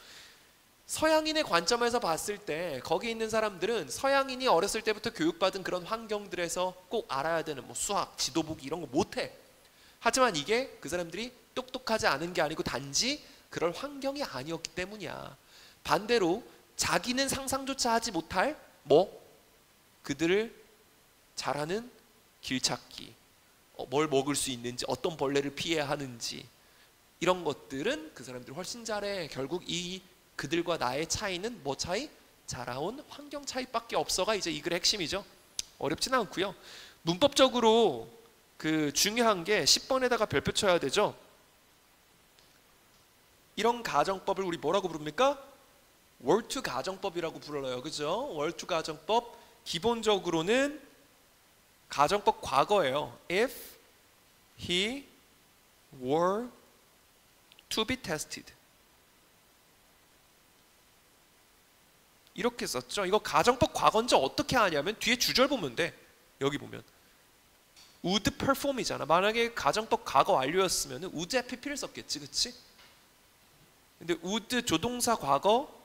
A: 서양인의 관점에서 봤을 때 거기 있는 사람들은 서양인이 어렸을 때부터 교육받은 그런 환경들에서 꼭 알아야 되는 뭐 수학, 지도보기 이런 거 못해. 하지만 이게 그 사람들이 똑똑하지 않은 게 아니고 단지 그럴 환경이 아니었기 때문이야. 반대로 자기는 상상조차 하지 못할 그들을 잘하는 길찾기, 뭘 먹을 수 있는지, 어떤 벌레를 피해야 하는지, 이런 것들은 그 사람들이 훨씬 잘해. 결국 이 그들과 나의 차이는 뭐 차이? 자라온 환경 차이밖에 없어가 이제 이 글의 핵심이죠. 어렵지는 않고요. 문법적으로 그 중요한 게 10번에다가 별표 쳐야 되죠. 이런 가정법을 우리 뭐라고 부릅니까? 월투 가정법이라고 불러요. 그죠? 월투 가정법 기본적으로는 가정법 과거예요. If he were to be tested. 이렇게 썼죠. 이거 가정법 과거인지 어떻게 하냐면 뒤에 주절 보면 돼. 여기 보면 would perform이잖아. 만약에 가정법 과거 완료였으면 would have pp를 썼겠지, 그치? 근데 would 조동사 과거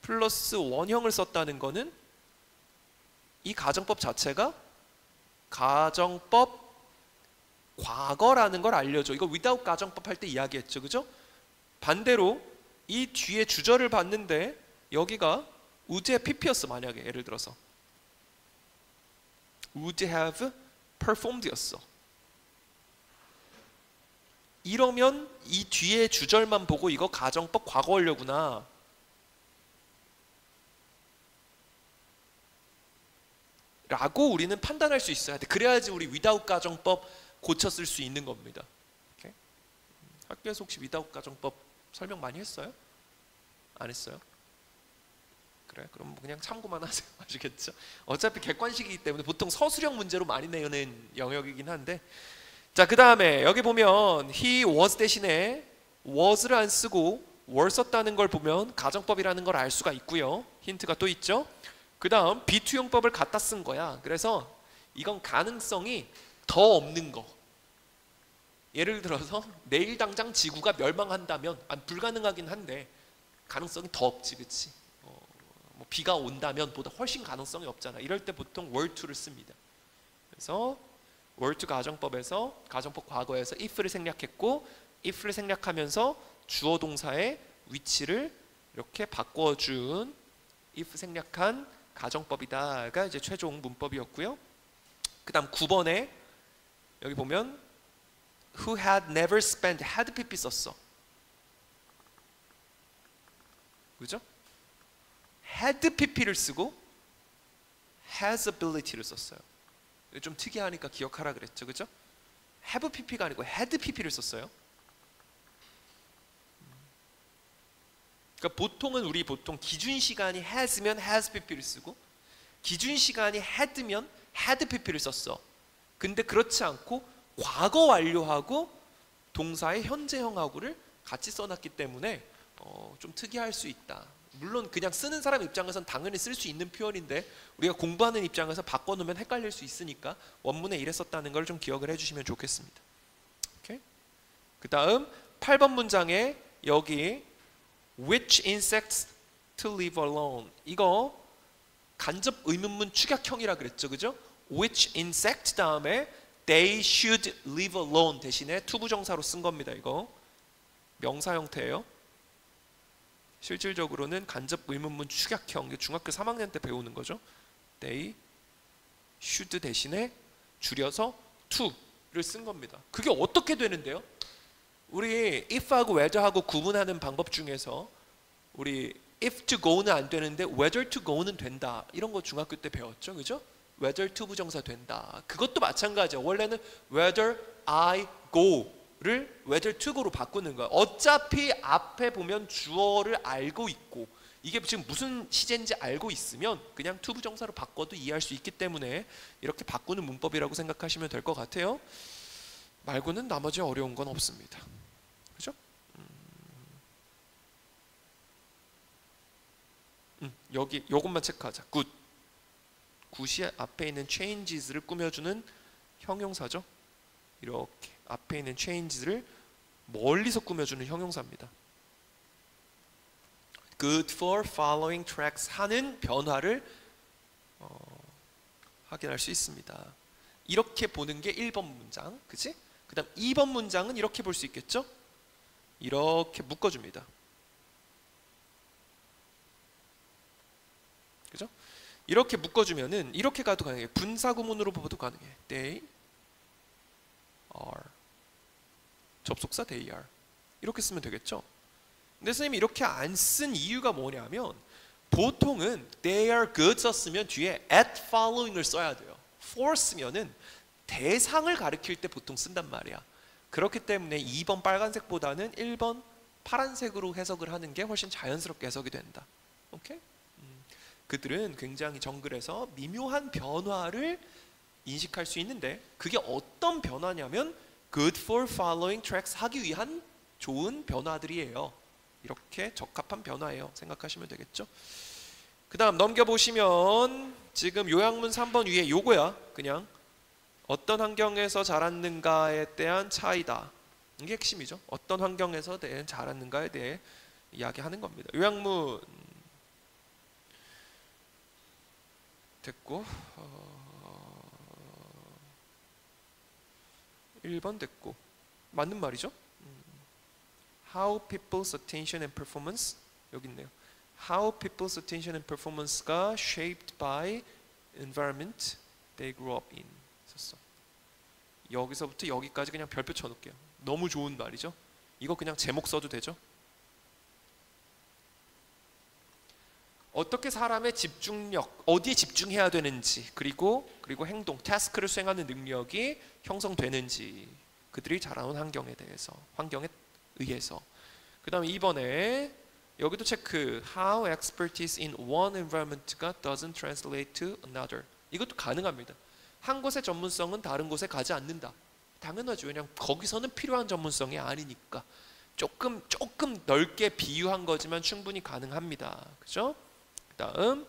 A: 플러스 원형을 썼다는 거는 이 가정법 자체가 가정법 과거라는 걸 알려줘. 이거 without 가정법 할 때 이야기했죠, 그죠? 반대로 이 뒤에 주절을 봤는데 여기가 would have pp였어. 만약에 예를 들어서 would have performed였어. 이러면 이 뒤에 주절만 보고 이거 가정법 과거 완료구나 라고 우리는 판단할 수 있어야 돼. 그래야지 우리 without 가정법 고쳐 쓸 수 있는 겁니다. 오케이? 학교에서 혹시 without 가정법 설명 많이 했어요? 안 했어요? 그래, 그럼 그냥 참고만 하세요. 아시겠죠? 어차피 객관식이기 때문에 보통 서술형 문제로 많이 내는 영역이긴 한데, 자, 그 다음에 여기 보면 he was 대신에 was를 안 쓰고 were 썼다는 걸 보면 가정법이라는 걸 알 수가 있고요. 힌트가 또 있죠. 그 다음 비투용법을 갖다 쓴 거야. 그래서 이건 가능성이 더 없는 거. 예를 들어서 내일 당장 지구가 멸망한다면 불가능하긴 한데 가능성이 더 없지, 그치? 뭐 비가 온다면 보다 훨씬 가능성이 없잖아. 이럴 때 보통 were to를 씁니다. 그래서 were to 가정법에서 가정법 과거에서 if를 생략했고 if를 생략하면서 주어 동사의 위치를 이렇게 바꿔준 if 생략한 가정법이다가 이제 최종 문법이었고요. 그 다음 9번에 여기 보면 who had never spent had pp 썼어. 그죠? had pp를 쓰고 has ability를 썼어요. 좀 특이하니까 기억하라 그랬죠, 그죠? have pp가 아니고 had pp를 썼어요. 그러니까 보통은 우리 보통 기준 시간이 has면 has pp를 쓰고 기준 시간이 had면 had pp를 썼어. 근데 그렇지 않고 과거 완료하고 동사의 현재형하고를 같이 써놨기 때문에 좀 특이할 수 있다. 물론 그냥 쓰는 사람 입장에선 당연히 쓸 수 있는 표현인데 우리가 공부하는 입장에서 바꿔놓으면 헷갈릴 수 있으니까 원문에 이래 썼다는 걸 좀 기억을 해주시면 좋겠습니다. 오케이? 그 다음 8번 문장에 여기 Which insects to live alone? 이거 간접 의문문 축약형이라 그랬죠, 그죠? Which insect 다음에 they should live alone 대신에 투부정사로 쓴 겁니다. 이거 명사 형태예요. 실질적으로는 간접 의문문 축약형, 중학교 3학년 때 배우는 거죠. They should 대신에 줄여서 to를 쓴 겁니다. 그게 어떻게 되는데요? 우리 if하고 whether하고 구분하는 방법 중에서 우리 if to go는 안 되는데 whether to go는 된다. 이런 거 중학교 때 배웠죠, 그죠? whether to 부정사 된다. 그것도 마찬가지예요. 원래는 whether I go를 whether to go로 바꾸는 거야. 어차피 앞에 보면 주어를 알고 있고 이게 지금 무슨 시제인지 알고 있으면 그냥 to 부정사로 바꿔도 이해할 수 있기 때문에 이렇게 바꾸는 문법이라고 생각하시면 될 것 같아요. 말고는 나머지 어려운 건 없습니다. 그죠? 여기 요것만 체크하자. good. good이 앞에 있는 changes를 꾸며주는 형용사죠. 이렇게 앞에 있는 changes를 멀리서 꾸며주는 형용사입니다. good for following tracks 하는 변화를 확인할 수 있습니다. 이렇게 보는 게 1번 문장, 그치? 그 다음 2번 문장은 이렇게 볼 수 있겠죠? 이렇게 묶어줍니다. 그죠? 이렇게 묶어주면은 이렇게 가도 가능해요. 분사구문으로 봐도 가능해. They are. 접속사 they are. 이렇게 쓰면 되겠죠? 근데 선생님이 이렇게 안 쓴 이유가 뭐냐면 보통은 they are good 썼으면 뒤에 at following을 써야 돼요. for 쓰면은 대상을 가리킬 때 보통 쓴단 말이야. 그렇기 때문에 2번 빨간색보다는 1번 파란색으로 해석을 하는 게 훨씬 자연스럽게 해석이 된다. 오케이? 그들은 굉장히 정글에서 미묘한 변화를 인식할 수 있는데 그게 어떤 변화냐면 good for following tracks 하기 위한 좋은 변화들이에요. 이렇게 적합한 변화예요. 생각하시면 되겠죠? 그 다음 넘겨보시면 지금 요약문 3번 위에 요거야. 그냥 어떤 환경에서 자랐는가에 대한 차이다. 이게 핵심이죠. 어떤 환경에서 자랐는가에 대해 이야기하는 겁니다. 요약문 됐고 1번 됐고 맞는 말이죠. How people's attention and performance 여기 있네요. How people's attention and performance가 shaped by environment they grew up in. 썼어. 여기서부터 여기까지 그냥 별표 쳐놓을게요. 너무 좋은 말이죠. 이거 그냥 제목 써도 되죠. 어떻게 사람의 집중력, 어디에 집중해야 되는지, 그리고 행동, 태스크를 수행하는 능력이 형성되는지, 그들이 자라온 환경에 대해서, 환경에 의해서. 그 다음에 2번에 여기도 체크. How expertise in one environment가 doesn't translate to another. 이것도 가능합니다. 한 곳의 전문성은 다른 곳에 가지 않는다. 당연하죠. 왜냐하면 거기서는 필요한 전문성이 아니니까. 조금 넓게 비유한 거지만 충분히 가능합니다. 그죠? 그 다음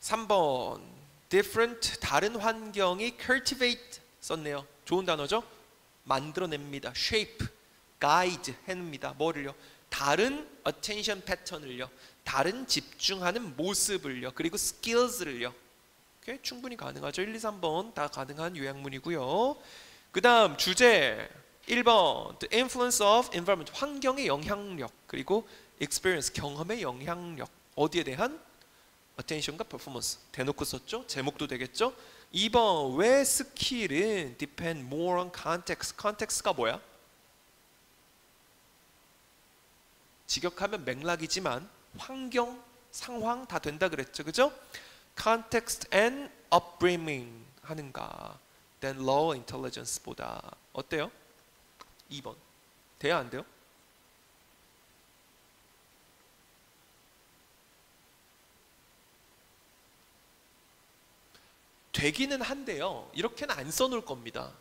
A: 3번 different 다른 환경이 cultivate 썼네요. 좋은 단어죠? 만들어냅니다. shape, guide 해냅니다. 뭐를요? 다른 attention pattern을요. 다른 집중하는 모습을요. 그리고 skills를요. 오케이? 충분히 가능하죠. 1, 2, 3번 다 가능한 요약문이고요. 그 다음 주제 1번 The influence of environment 환경의 영향력 그리고 experience 경험의 영향력 어디에 대한? attention과 performance 대놓고 썼죠? 제목도 되겠죠? 2번 왜 스킬은 depend more on context context가 뭐야? 직역하면 맥락이지만 환경, 상황 다 된다 그랬죠. 그죠? context and upbringing 하는가 than raw intelligence보다 어때요? 2번 돼야 안 돼요? 되기는 한데요. 이렇게는 안 써놓을 겁니다.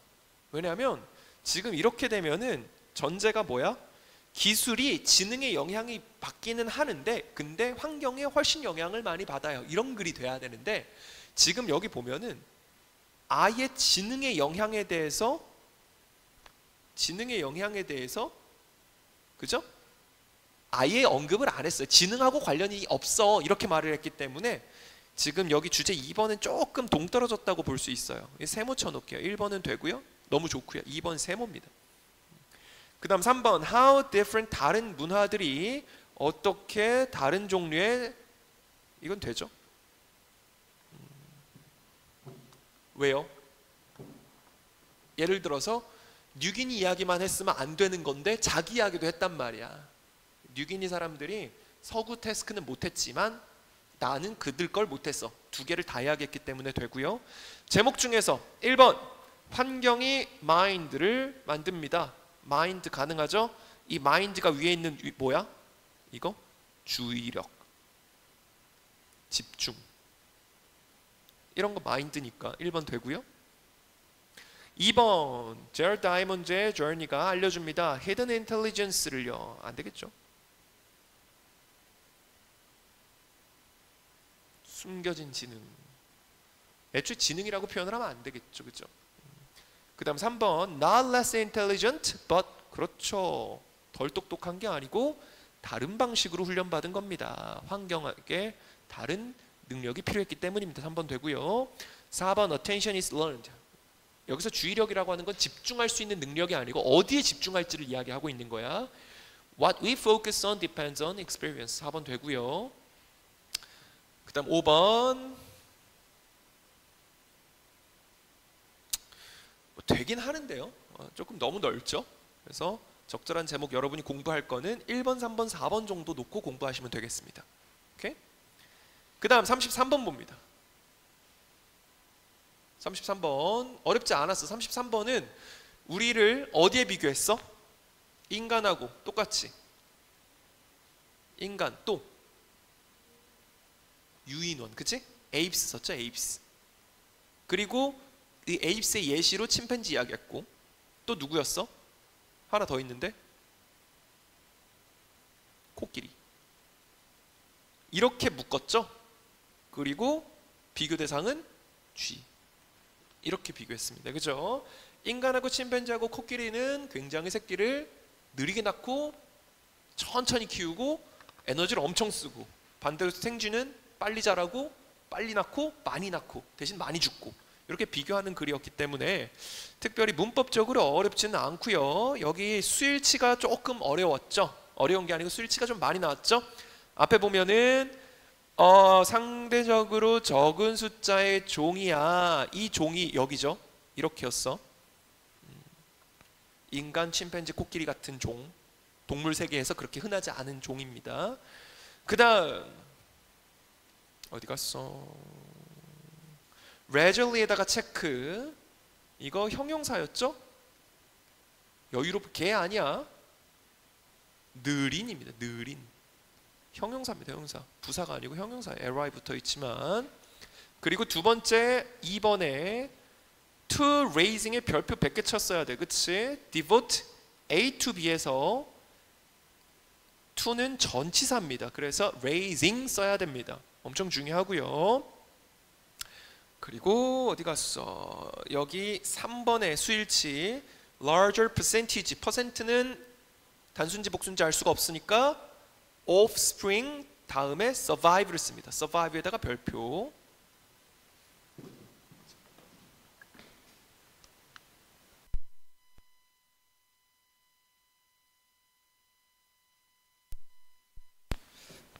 A: 왜냐하면 지금 이렇게 되면은 전제가 뭐야? 기술이 지능의 영향이 받기는 하는데 근데 환경에 훨씬 영향을 많이 받아요. 이런 글이 돼야 되는데 지금 여기 보면은 아예 지능의 영향에 대해서 그죠? 아예 언급을 안 했어요. 지능하고 관련이 없어 이렇게 말을 했기 때문에 지금 여기 주제 2번은 조금 동떨어졌다고 볼 수 있어요. 세모 쳐놓을게요. 1번은 되고요. 너무 좋고요. 2번 세모입니다. 그 다음 3번 How different 다른 문화들이 어떻게 다른 종류의 이건 되죠? 왜요? 예를 들어서 뉴기니 이야기만 했으면 안 되는 건데 자기 이야기도 했단 말이야. 뉴기니 사람들이 서구 태스크는 못했지만 나는 그들 걸 못했어. 두 개를 다 이야기했기 때문에 되고요. 제목 중에서 1번 환경이 마인드를 만듭니다. 마인드 가능하죠? 이 마인드가 위에 있는 뭐야? 이거? 주의력, 집중 이런 거 마인드니까 1번 되고요. 2번 제럴 다이먼드의 journey가 알려줍니다. hidden intelligence를요. 안 되겠죠? 숨겨진 지능. 애초에 지능이라고 표현을 하면 안 되겠죠. 그죠? 그 다음 3번 not less intelligent but 그렇죠. 덜 똑똑한 게 아니고 다른 방식으로 훈련받은 겁니다. 환경에 다른 능력이 필요했기 때문입니다. 3번 되고요. 4번 attention is learned. 여기서 주의력이라고 하는 건 집중할 수 있는 능력이 아니고 어디에 집중할지를 이야기하고 있는 거야. What we focus on depends on experience. 4번 되고요. 그 다음 5번 뭐 되긴 하는데요. 조금 너무 넓죠. 그래서 적절한 제목 여러분이 공부할 거는 1번, 3번, 4번 정도 놓고 공부하시면 되겠습니다. 오케이? 그 다음 33번 봅니다. 33번 어렵지 않았어. 33번은 우리를 어디에 비교했어? 인간하고 똑같이 인간 또 유인원, 그치? 에이프스 썼죠? 에이프스. 그리고 이 에이프스의 예시로 침팬지 이야기했고 또 누구였어? 하나 더 있는데 코끼리. 이렇게 묶었죠? 그리고 비교 대상은 쥐. 이렇게 비교했습니다. 그죠? 인간하고 침팬지하고 코끼리는 굉장히 새끼를 느리게 낳고 천천히 키우고 에너지를 엄청 쓰고, 반대로 생쥐는 빨리 자라고 빨리 낳고 많이 낳고 대신 많이 죽고, 이렇게 비교하는 글이었기 때문에 특별히 문법적으로 어렵지는 않고요. 여기 수일치가 조금 어려웠죠. 어려운 게 아니고 수일치가 좀 많이 나왔죠. 앞에 보면은 상대적으로 적은 숫자의 종이야. 이 종이 여기죠. 이렇게였어. 인간, 침팬지, 코끼리 같은 종, 동물 세계에서 그렇게 흔하지 않은 종입니다. 그 다음 어디 갔어? leisurely에다가 체크. 이거 형용사였죠? 여유롭게 개 아니야. 느린입니다. 느린. 형용사입니다. 형용사. 부사가 아니고 형용사. ly 붙어 있지만. 그리고 두 번째 2번에 to raising에 별표 100개 쳤어야 돼. 그치? devote A to B에서 to는 전치사입니다. 그래서 raising 써야 됩니다. 엄청 중요하고요. 그리고 어디 갔어? 여기 3번의 수일치 larger percentage. 퍼센트는 단순지 복순지 알 수가 없으니까 offspring 다음에 survive를 씁니다. survive에다가 별표.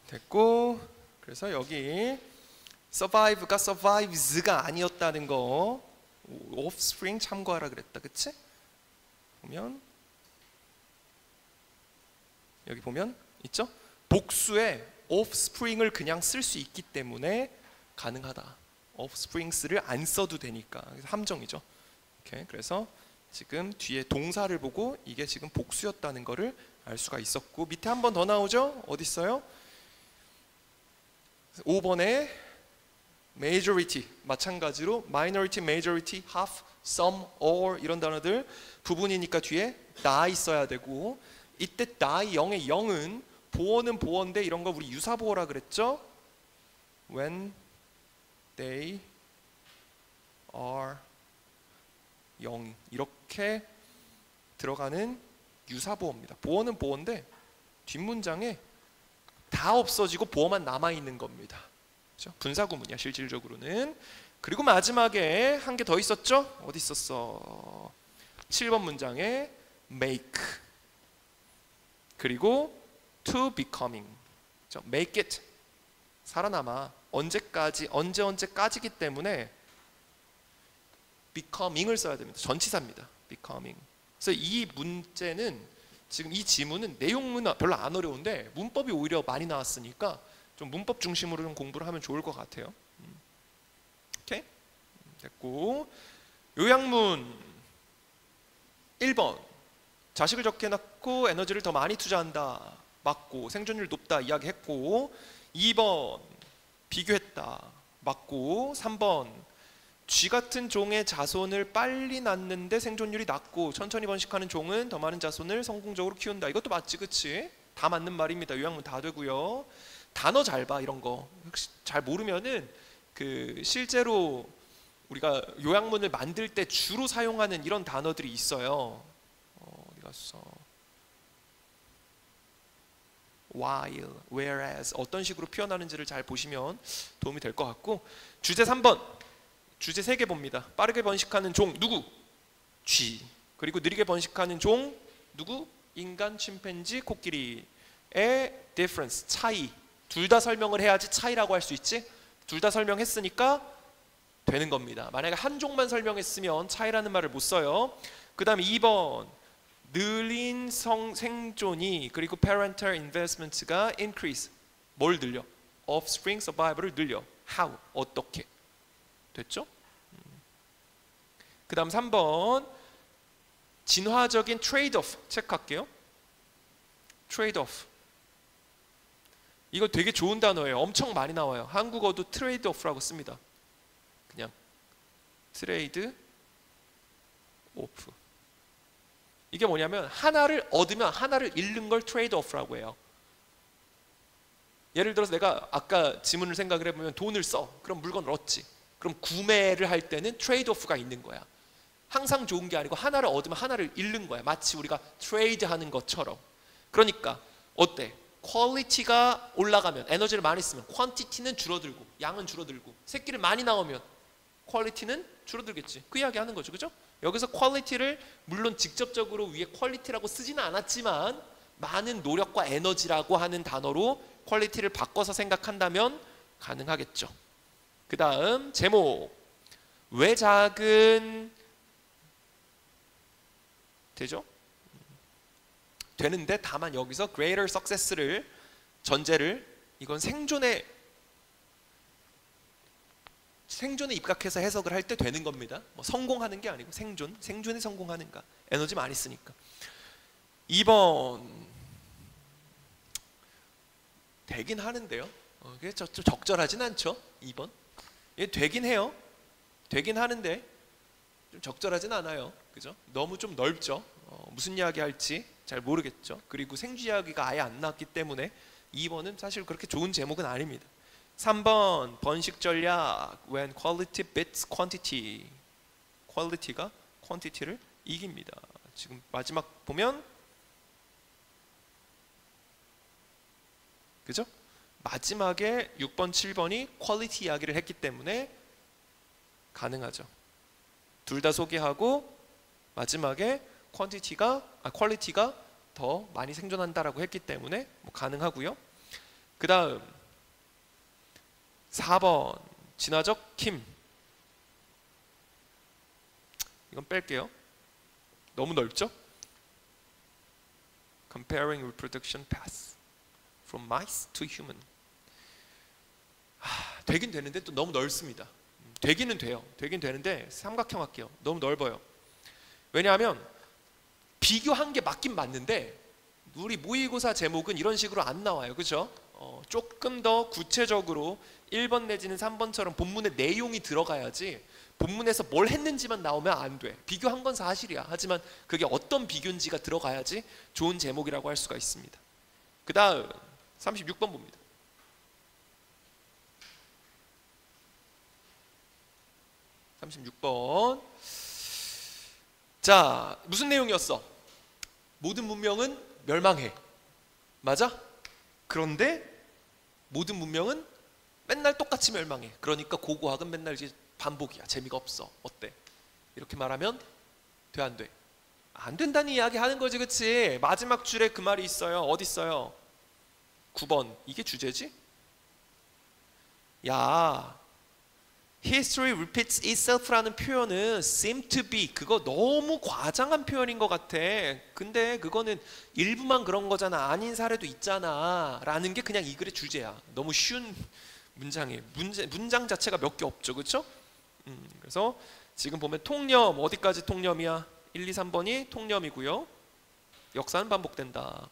A: 됐고, 그래서 여기 survive가 survives가 아니었다는 거 offspring 참고하라 그랬다. 그치? 보면 여기 보면 있죠? 복수에 offspring을 그냥 쓸 수 있기 때문에 가능하다. offsprings를 안 써도 되니까. 그래서 함정이죠. 오케이. 그래서 지금 뒤에 동사를 보고 이게 지금 복수였다는 거를 알 수가 있었고, 밑에 한 번 더 나오죠? 어디 있어요? 5번에 majority, 마찬가지로 minority, majority, half, some, all 이런 단어들 부분이니까 뒤에 다 있어야 되고, 이때 die 0의 0은 보어는 보어인데 이런 거 우리 유사보어라 그랬죠? when they are 0 이렇게 들어가는 유사보어입니다. 보어는 보어인데 뒷문장에 다 없어지고 보어만 남아있는 겁니다. 그렇죠? 분사구문이야 실질적으로는. 그리고 마지막에 한 개 더 있었죠? 어디 있었어? 7번 문장에 make 그리고 to becoming. 그렇죠? make it 살아남아. 언제까지 언제까지기 때문에 becoming을 써야 됩니다. 전치사입니다. becoming. 그래서 이 문제는 지금 이 지문은 내용은 별로 안 어려운데 문법이 오히려 많이 나왔으니까 좀 문법 중심으로 좀 공부를 하면 좋을 것 같아요. 오케이? 됐고, 요약문 1번 자식을 적게 낳고 에너지를 더 많이 투자한다. 맞고. 생존율 높다 이야기했고, 2번 비교했다. 맞고. 3번 쥐 같은 종의 자손을 빨리 낳는데 생존율이 낮고 천천히 번식하는 종은 더 많은 자손을 성공적으로 키운다. 이것도 맞지, 그치? 다 맞는 말입니다. 요약문 다 되고요. 단어 잘 봐. 이런 거 혹시 잘 모르면은 그 실제로 우리가 요약문을 만들 때 주로 사용하는 이런 단어들이 있어요. 어디 갔어? while, whereas 어떤 식으로 표현하는지를 잘 보시면 도움이 될 것 같고, 주제 3번 주제 3개 봅니다. 빠르게 번식하는 종 누구? 쥐. 그리고 느리게 번식하는 종 누구? 인간, 침팬지, 코끼리의 difference, 차이. 둘 다 설명을 해야지 차이라고 할 수 있지. 둘 다 설명했으니까 되는 겁니다. 만약에 한쪽만 설명했으면 차이라는 말을 못 써요. 그 다음 2번 늘린 생존이 그리고 parental investments가 increase 뭘 늘려? offspring survival을 늘려. how? 어떻게? 됐죠? 그 다음 3번 진화적인 trade-off 체크할게요. trade-off 이거 되게 좋은 단어예요. 엄청 많이 나와요. 한국어도 trade-off라고 씁니다. 그냥 트레이드 오프. 이게 뭐냐면 하나를 얻으면 하나를 잃는 걸 트레이드-오프라고 해요. 예를 들어서 내가 아까 지문을 생각을 해보면 돈을 써. 그럼 물건을 얻지. 그럼 구매를 할 때는 트레이드-오프가 있는 거야. 항상 좋은 게 아니고 하나를 얻으면 하나를 잃는 거야. 마치 우리가 트레이드 하는 것처럼. 그러니까 어때? 퀄리티가 올라가면 에너지를 많이 쓰면 퀀티티는 줄어들고 양은 줄어들고 새끼를 많이 나오면 퀄리티는 줄어들겠지. 그 이야기 하는 거죠. 그죠? 여기서 퀄리티를 물론 직접적으로 위에 퀄리티라고 쓰지는 않았지만 많은 노력과 에너지라고 하는 단어로 퀄리티를 바꿔서 생각한다면 가능하겠죠. 그 다음 제목 왜 작은 되죠? 되는데 다만 여기서 greater success를 전제를 이건 생존에 입각해서 해석을 할 때 되는 겁니다. 뭐 성공하는 게 아니고 생존에 성공하는가. 에너지 많이 쓰니까. 2번 되긴 하는데요. 그게 좀 적절하진 않죠. 2번 얘 되긴 해요. 되긴 하는데 좀 적절하진 않아요. 그죠? 너무 좀 넓죠. 무슨 이야기 할지 잘 모르겠죠. 그리고 생쥐 이야기가 아예 안 나왔기 때문에 2번은 사실 그렇게 좋은 제목은 아닙니다. 3번 번식 전략 when quality beats quantity. 퀄리티가 퀀티티를 이깁니다. 지금 마지막 보면 그죠? 마지막에 6번, 7번이 퀄리티 이야기를 했기 때문에 가능하죠. 둘 다 소개하고 마지막에 퀄리티가 더 많이 생존한다라고 했기 때문에 뭐 가능하고요. 그 다음 4번 진화적 힘. 이건 뺄게요. 너무 넓죠? Comparing reproduction paths from mice to human. 되긴 되는데 또 너무 넓습니다. 되기는 돼요. 되긴 되는데 삼각형 할게요. 너무 넓어요. 왜냐하면 비교한 게 맞긴 맞는데 우리 모의고사 제목은 이런 식으로 안 나와요. 그죠? 조금 더 구체적으로 1번 내지는 3번처럼 본문의 내용이 들어가야지 본문에서 뭘 했는지만 나오면 안 돼. 비교한 건 사실이야. 하지만 그게 어떤 비교인지가 들어가야지 좋은 제목이라고 할 수가 있습니다. 그 다음 36번 봅니다. 자, 무슨 내용이었어? 모든 문명은 멸망해. 맞아? 그런데 모든 문명은 맨날 똑같이 멸망해. 그러니까 고고학은 맨날 이제 반복이야. 재미가 없어. 어때? 이렇게 말하면 돼, 안 돼? 안 된다는 이야기 하는 거지, 그치? 마지막 줄에 그 말이 있어요. 어디 있어요? 9번. 이게 주제지? 야, History repeats itself라는 표현은 seem to be 그거 너무 과장한 표현인 것 같아. 근데 그거는 일부만 그런 거잖아. 아닌 사례도 있잖아 라는 게 그냥 이 글의 주제야. 너무 쉬운 문장이에요. 문장 자체가 몇 개 없죠. 그렇죠? 그래서 지금 보면 통념 어디까지 통념이야? 1, 2, 3번이 통념이고요. 역사는 반복된다.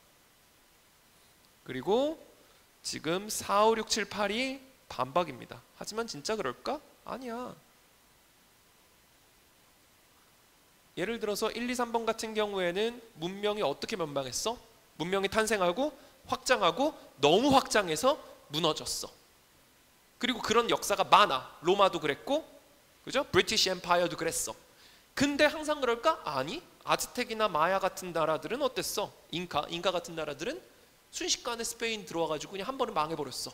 A: 그리고 지금 4, 5, 6, 7, 8이 반박입니다. 하지만 진짜 그럴까? 아니야. 예를 들어서 1, 2, 3번 같은 경우에는 문명이 어떻게 멸망했어? 문명이 탄생하고 확장하고 너무 확장해서 무너졌어. 그리고 그런 역사가 많아. 로마도 그랬고, 그죠? 브리티시 엠파이어도 그랬어. 근데 항상 그럴까? 아니. 아즈텍이나 마야 같은 나라들은 어땠어? 인카 같은 나라들은 순식간에 스페인 들어와가지고 그냥 한 번에 망해버렸어.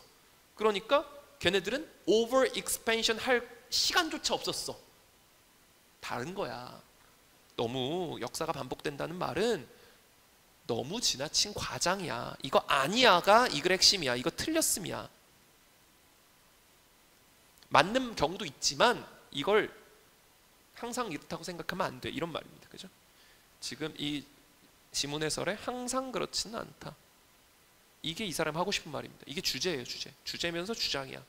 A: 그러니까 걔네들은 오버 익스펜션 할 시간조차 없었어. 다른 거야. 너무 역사가 반복된다는 말은 너무 지나친 과장이야. 이거 아니야가 이 글의 핵심이야. 이거 틀렸음이야. 맞는 경우도 있지만 이걸 항상 이렇다고 생각하면 안 돼. 이런 말입니다. 그죠? 지금 이 지문 해설에 항상 그렇지는 않다. 이게 이 사람 하고 싶은 말입니다. 이게 주제예요, 주제. 주제면서 주장이야.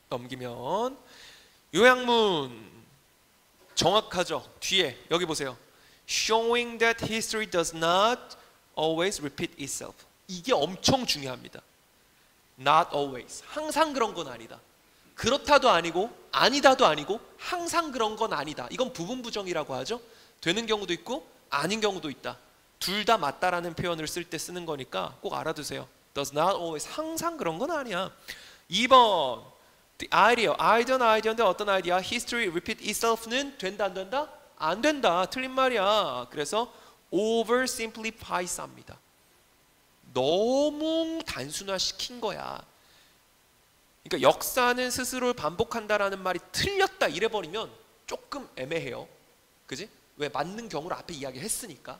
A: 넘기면 요약문 정확하죠? 뒤에 여기 보세요. Showing that history does not always repeat itself. 이게 엄청 중요합니다. Not always. 항상 그런 건 아니다. 그렇다도 아니고 아니다도 아니고 항상 그런 건 아니다. 이건 부분 부정이라고 하죠. 되는 경우도 있고 아닌 경우도 있다. 둘 다 맞다라는 표현을 쓸 때 쓰는 거니까 꼭 알아두세요. Does not always. 항상 그런 건 아니야. 2번 The idea. 아이디어인데 어떤 아이디어? History repeat itself는 된다 안 된다? 안 된다. 틀린 말이야. 그래서 oversimplify 합니다. 너무 단순화시킨 거야. 그러니까 역사는 스스로를 반복한다라는 말이 틀렸다 이래버리면 조금 애매해요. 그지? 왜 맞는 경우를 앞에 이야기했으니까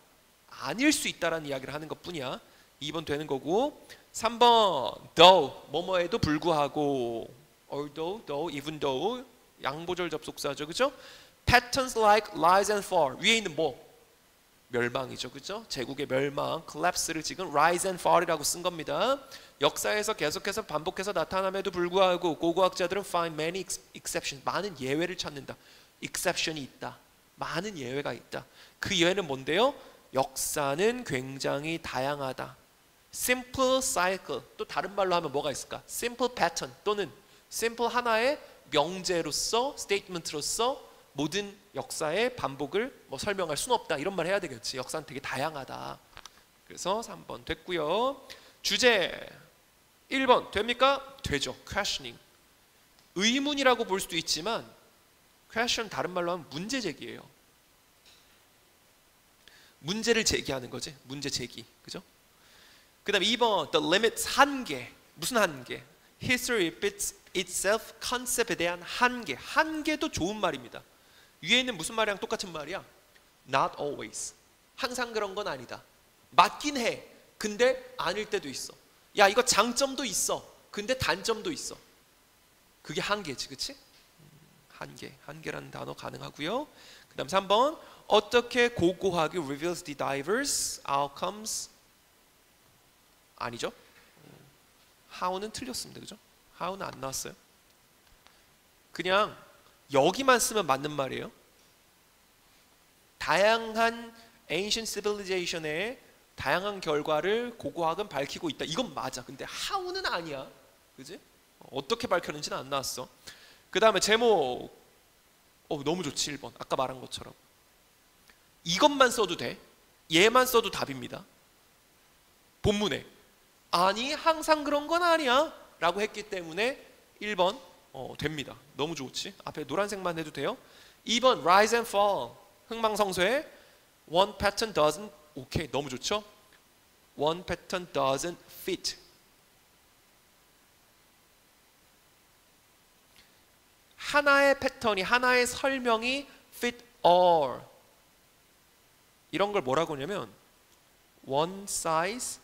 A: 아닐 수 있다라는 이야기를 하는 것뿐이야. 2번 되는 거고 3번 though 뭐뭐에도 불구하고 although, though, even though 양보절 접속사죠. 그죠? Patterns like rise and fall 위에 있는 뭐? 멸망이죠. 그죠? 제국의 멸망, collapse를 지금 rise and fall이라고 쓴 겁니다. 역사에서 계속해서 반복해서 나타남에도 불구하고 고고학자들은 find many exceptions 많은 예외를 찾는다. exception이 있다. 많은 예외가 있다. 그 예외는 뭔데요? 역사는 굉장히 다양하다. simple cycle 또 다른 말로 하면 뭐가 있을까? simple pattern 또는 simple 하나의 명제로서 statement로서 모든 역사의 반복을 뭐 설명할 수는 없다. 이런 말 해야 되겠지. 역사는 되게 다양하다. 그래서 3번 됐고요. 주제 1번 됩니까? 되죠. questioning. 의문이라고 볼 수도 있지만 question 다른 말로 하면 문제 제기예요. 문제를 제기하는 거지. 문제 제기. 그죠? 그 다음에 2번 the limits 한계. 무슨 한계? history repeats itself 컨셉에 대한 한계. 한계도 좋은 말입니다. 위에 있는 무슨 말이랑 똑같은 말이야? Not always. 항상 그런 건 아니다. 맞긴 해. 근데 아닐 때도 있어. 야 이거 장점도 있어. 근데 단점도 있어. 그게 한계지. 그치? 한계. 한계라는 단어 가능하고요. 그 다음 3번 어떻게 고고하게 reveals the diverse outcomes 아니죠? how는 틀렸습니다. 그죠? how는 안 나왔어요. 그냥 여기만 쓰면 맞는 말이에요. 다양한 ancient civilization의 다양한 결과를 고고학은 밝히고 있다. 이건 맞아. 근데 how는 아니야. 그지? 어떻게 밝혔는지는 안 나왔어. 그 다음에 제목 너무 좋지. 1번 아까 말한 것처럼 이것만 써도 돼. 얘만 써도 답입니다. 본문에 아니 항상 그런 건 아니야 라고 했기 때문에 1번 됩니다. 너무 좋지. 앞에 노란색만 해도 돼요. 2번 rise and fall 흥망성쇠 one pattern doesn't 오케이 너무 좋죠. one pattern doesn't fit 하나의 패턴이 하나의 설명이 fit all 이런 걸 뭐라고 하냐면 one size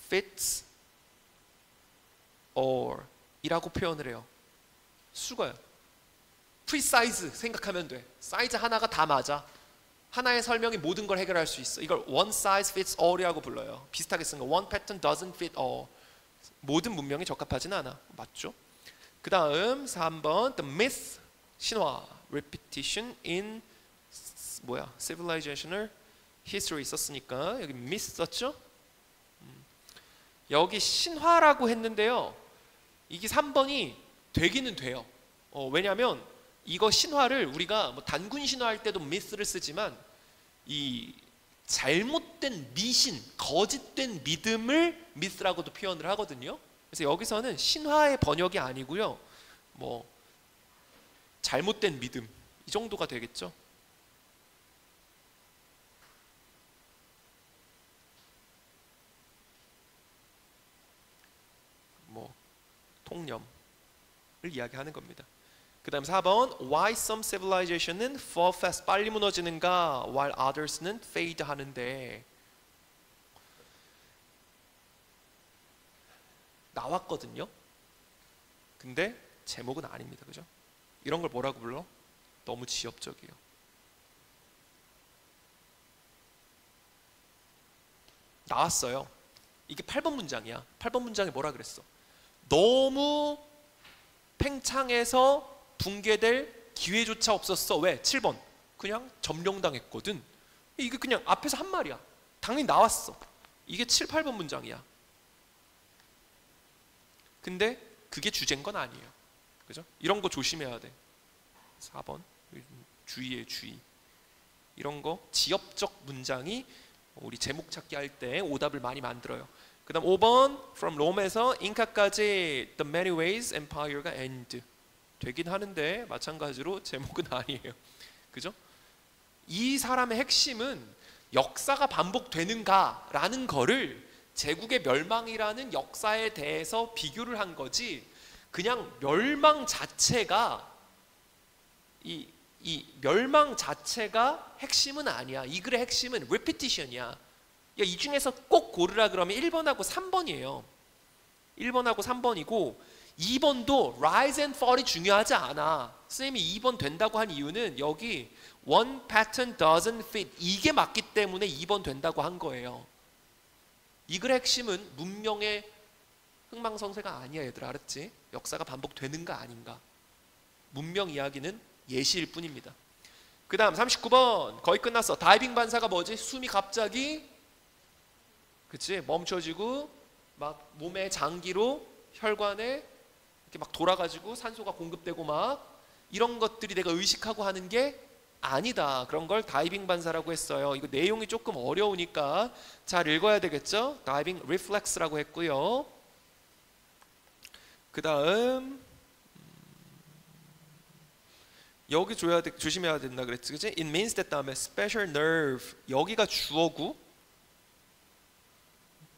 A: fits all 이라고 표현을 해요. 수거요. precise 생각하면 돼. 사이즈 하나가 다 맞아. 하나의 설명이 모든 걸 해결할 수 있어. 이걸 one size fits all이라고 불러요. 비슷하게 쓴 거 one pattern doesn't fit all 모든 문명이 적합하지는 않아. 맞죠? 그 다음 3번 the myth 신화 repetition in civilizational history 썼으니까 여기 myth 썼죠? 여기 신화라고 했는데요. 이게 3번이 되기는 돼요. 왜냐하면 이거 신화를 우리가 뭐 단군 신화할 때도 myth를 쓰지만 이 잘못된 미신, 거짓된 믿음을 myth라고도 표현을 하거든요. 그래서 여기서는 신화의 번역이 아니고요. 뭐 잘못된 믿음 이 정도가 되겠죠. 뭐 통념을 이야기하는 겁니다. 그 다음 4번 Why some civilization은 fall fast 빨리 무너지는가 while others는 fade 하는데 나왔거든요. 근데 제목은 아닙니다. 그죠? 이런 걸 뭐라고 불러? 너무 지엽적이에요. 나왔어요. 이게 8번 문장이야. 8번 문장에 뭐라 그랬어? 너무 팽창해서 붕괴될 기회조차 없었어. 왜? 7번. 그냥 점령당했거든. 이게 그냥 앞에서 한 말이야. 당연히 나왔어. 이게 7, 8번 문장이야. 근데 그게 주제인 건 아니에요. 그죠? 이런 거 조심해야 돼. 4번. 주의해, 주의. 이런 거 지엽적 문장이 우리 제목 찾기 할 때 오답을 많이 만들어요. 그 다음 5번 From Rome에서 잉카까지 The many ways empire가 end 되긴 하는데 마찬가지로 제목은 아니에요. 그죠? 이 사람의 핵심은 역사가 반복되는가 라는 거를 제국의 멸망이라는 역사에 대해서 비교를 한 거지, 그냥 멸망 자체가 이 멸망 자체가 핵심은 아니야. 이 글의 핵심은 repetition이야. 이 중에서 꼭 고르라 그러면 1번하고 3번이에요. 1번하고 3번이고 2번도 rise and fall이 중요하지 않아. 선생님이 2번 된다고 한 이유는 여기 one pattern doesn't fit 이게 맞기 때문에 2번 된다고 한 거예요. 이 글의 핵심은 문명의 흥망성쇠가 아니야. 얘들아, 알았지? 역사가 반복되는가 아닌가. 문명 이야기는 예시일 뿐입니다. 그 다음 39번 거의 끝났어. 다이빙 반사가 뭐지? 숨이 갑자기 그치? 멈춰지고 막 몸의 장기로 혈관에 이렇게 막 돌아가지고 산소가 공급되고 막 이런 것들이 내가 의식하고 하는 게 아니다. 그런 걸 다이빙 반사라고 했어요. 이거 내용이 조금 어려우니까 잘 읽어야 되겠죠? 다이빙 리플렉스라고 했고요. 그 다음 여기 조심해야 된다 그랬지, 그치? It means that 다음에 special nerve 여기가 주어고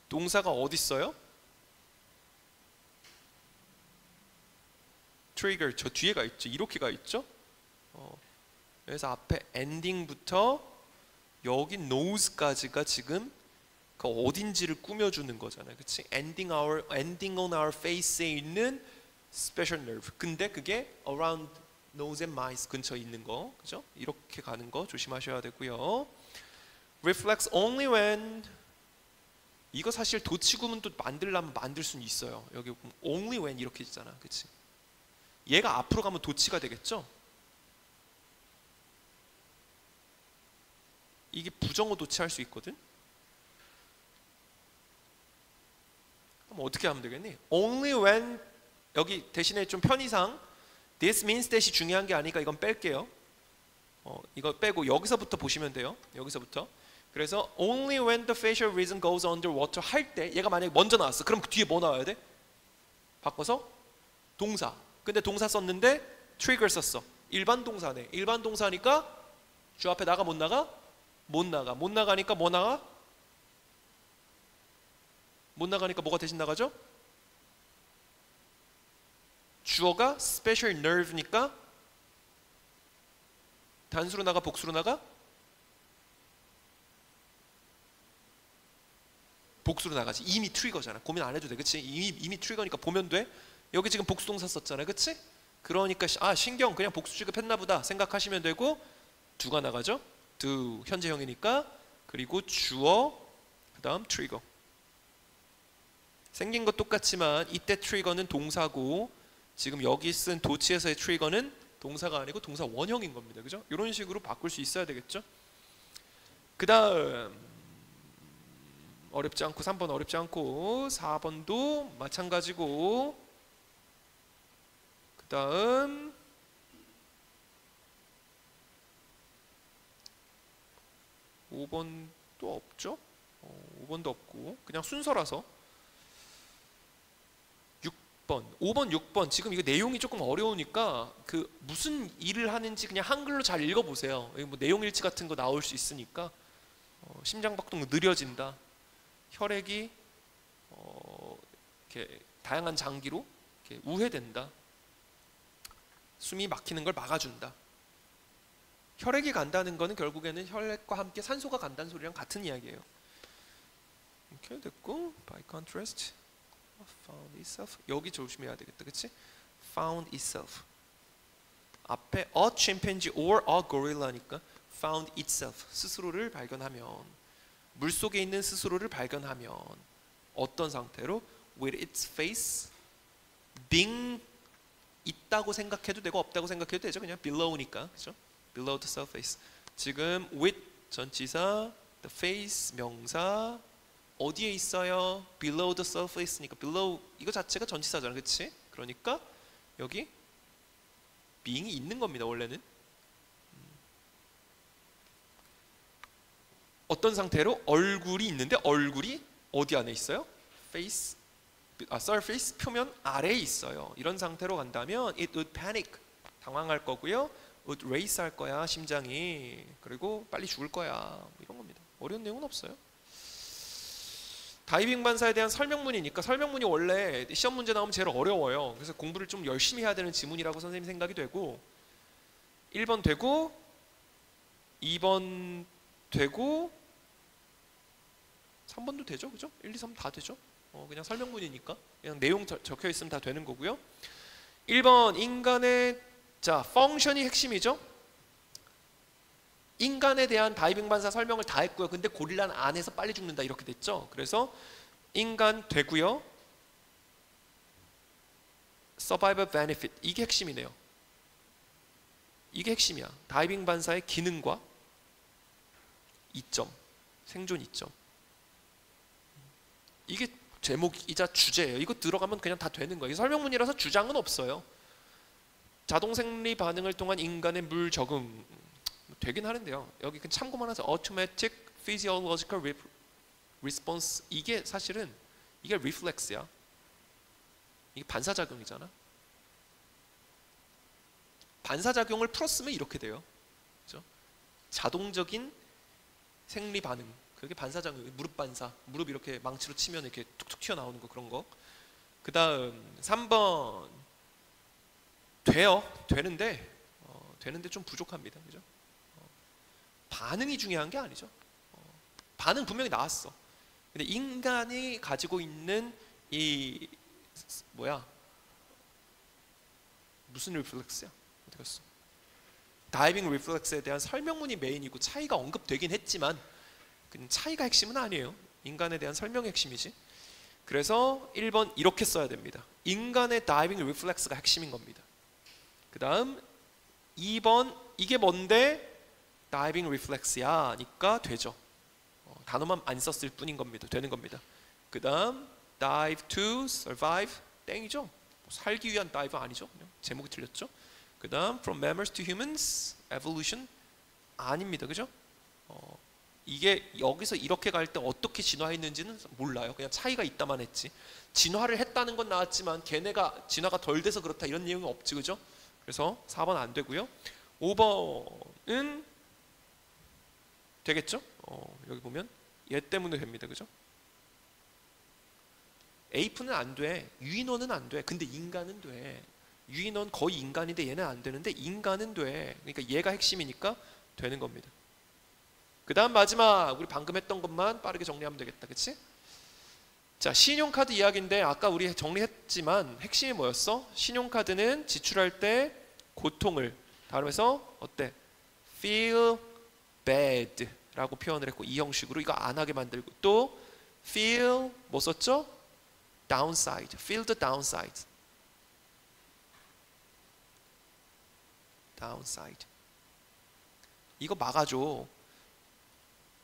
A: 동사가 어디 있어요? trigger 저 뒤에 가 있죠. 이렇게 가 있죠. 그래서 앞에 ending부터 여기 nose까지가 지금 그 어딘지를 꾸며주는 거잖아요. 그치? ending on our face에 있는 special nerve. 근데 그게 around nose and mouth 근처에 있는 거, 그죠? 이렇게 가는 거 조심하셔야 되고요. reflex only when 이거 사실 도치구문도 만들려면 만들 수는 있어요. 여기 보면 only when 이렇게 있잖아, 그치? 얘가 앞으로 가면 도치가 되겠죠? 이게 부정어 도치할 수 있거든? 그럼 어떻게 하면 되겠니? only when 여기 대신에 좀 편의상 this means that이 중요한 게 아니니까 이건 뺄게요. 이거 빼고 여기서부터 보시면 돼요. 여기서부터. 그래서 only when the facial reason goes underwater 할 때 얘가 만약에 먼저 나왔어. 그럼 그 뒤에 뭐 나와야 돼? 바꿔서 동사. 근데 동사 썼는데 trigger 썼어. 일반 동사네. 일반 동사니까 주 앞에 나가 못 나가? 못 나가. 못 나가니까 뭐 나가? 못 나가니까 뭐가 대신 나가죠? 주어가 special nerve니까 단수로 나가 복수로 나가? 복수로 나가지. 이미 트리거잖아. 고민 안 해도 돼. 그치? 이미 트리거니까 보면 돼. 여기 지금 복수동사 썼잖아. 그치? 그러니까 신경 그냥 복수 취급했나 보다 생각하시면 되고 두가 나가죠. do 현재형이니까. 그리고 주어 그 다음 트리거. 생긴 것 똑같지만 이때 트리거는 동사고 지금 여기 쓴 도치에서의 트리거는 동사가 아니고 동사 원형인 겁니다. 그죠? 이런 식으로 바꿀 수 있어야 되겠죠? 그 다음 어렵지 않고 3번 어렵지 않고 4번도 마찬가지고 그 다음 5번도 없죠? 5번도 없고 그냥 순서라서 6번 5번 6번 지금 이거 내용이 조금 어려우니까 그 무슨 일을 하는지 그냥 한글로 잘 읽어보세요. 여기 뭐 내용 일치 같은 거 나올 수 있으니까 심장박동 느려진다. 혈액이 이렇게 다양한 장기로 이렇게 우회된다. 숨이 막히는 걸 막아준다. 혈액이 간다는 거는 결국에는 혈액과 함께 산소가 간다는 소리랑 같은 이야기예요. 이렇게 됐고 by contrast found itself 여기 조심해야 되겠다. 그치? found itself. 앞에 a chimpanzee or a gorilla니까 found itself. 스스로를 발견하면, 물속에 있는 스스로를 발견하면 어떤 상태로? with its face being 있다고 생각해도 되고 없다고 생각해도 되죠. 그냥 below니까. 그렇죠? below the surface. 지금 with 전치사, the face 명사 어디에 있어요? below the surface니까 below 이거 자체가 전치사잖아. 그렇지? 그러니까 여기 being이 있는 겁니다. 원래는. 어떤 상태로? 얼굴이 있는데 얼굴이 어디 안에 있어요? face, surface 표면 아래에 있어요. 이런 상태로 간다면 it would panic 당황할 거고요. would race 할 거야 심장이. 그리고 빨리 죽을 거야. 이런 겁니다. 어려운 내용은 없어요. 다이빙 반사에 대한 설명문이니까 설명문이 원래 시험 문제 나오면 제일 어려워요. 그래서 공부를 좀 열심히 해야 되는 지문이라고 선생님 생각이 되고 1번 되고 2번 되고 3번도 되죠. 그죠? 1, 2, 3 다 되죠. 그냥 설명문이니까 그냥 내용 적혀 있으면 다 되는 거고요. 1번 인간의 펑션이 핵심이죠. 인간에 대한 다이빙 반사 설명을 다 했고요. 근데 고릴라는 안에서 빨리 죽는다 이렇게 됐죠. 그래서 인간 되고요. survival benefit 이게 핵심이네요. 이게 핵심이야. 다이빙 반사의 기능과 이점, 생존 이점. 이게 제목이자 주제예요. 이거 들어가면 그냥 다 되는 거예요. 설명문이라서 주장은 없어요. 자동 생리 반응을 통한 인간의 물 적응 되긴 하는데요. 여기 참고만 하자. automatic physiological response 이게 사실은 이게 reflex야. 이게 반사작용이잖아. 반사작용을 풀었으면 이렇게 돼요. 그렇죠? 자동적인 생리 반응. 그게 반사작용. 무릎 반사. 무릎 이렇게 망치로 치면 이렇게 툭툭 튀어나오는 거 그런 거. 그 다음 3번 돼요. 되는데 좀 부족합니다. 그죠? 반응이 중요한 게 아니죠. 반응 분명히 나왔어. 근데 인간이 가지고 있는 이 무슨 리플렉스야? 어디 갔어? 다이빙 리플렉스에 대한 설명문이 메인이고 차이가 언급되긴 했지만 차이가 핵심은 아니에요. 인간에 대한 설명이 핵심이지. 그래서 1번 이렇게 써야 됩니다. 인간의 다이빙 리플렉스가 핵심인 겁니다. 그 다음 2번 이게 뭔데? 다이빙 리플렉스야 니까 되죠. 단어만 안 썼을 뿐인 겁니다. 되는 겁니다. 그 다음 dive to survive 땡이죠. 살기 위한 다이브 아니죠. 그냥 제목이 틀렸죠. 그 다음 from mammals to humans evolution 아닙니다. 그죠? 이게 여기서 이렇게 갈 때 어떻게 진화했는지는 몰라요. 그냥 차이가 있다만 했지. 진화를 했다는 건 나왔지만 걔네가 진화가 덜 돼서 그렇다 이런 내용이 없지. 그죠? 그래서 4번 안 되고요. 5번은 되겠죠? 여기 보면 얘 때문에 됩니다. 그죠? 에이프는 안 돼. 유인원은 안 돼. 근데 인간은 돼. 유인원 거의 인간인데 얘는 안 되는데 인간은 돼. 그러니까 얘가 핵심이니까 되는 겁니다. 그 다음 마지막 우리 방금 했던 것만 빠르게 정리하면 되겠다. 그치? 자, 신용카드 이야기인데 아까 우리 정리했지만 핵심이 뭐였어? 신용카드는 지출할 때 고통을 다루면서 어때? feel bad 라고 표현을 했고 이 형식으로 이거 안 하게 만들고 또 feel 뭐 썼죠? downside, feel the downside. downside. 이거 막아줘.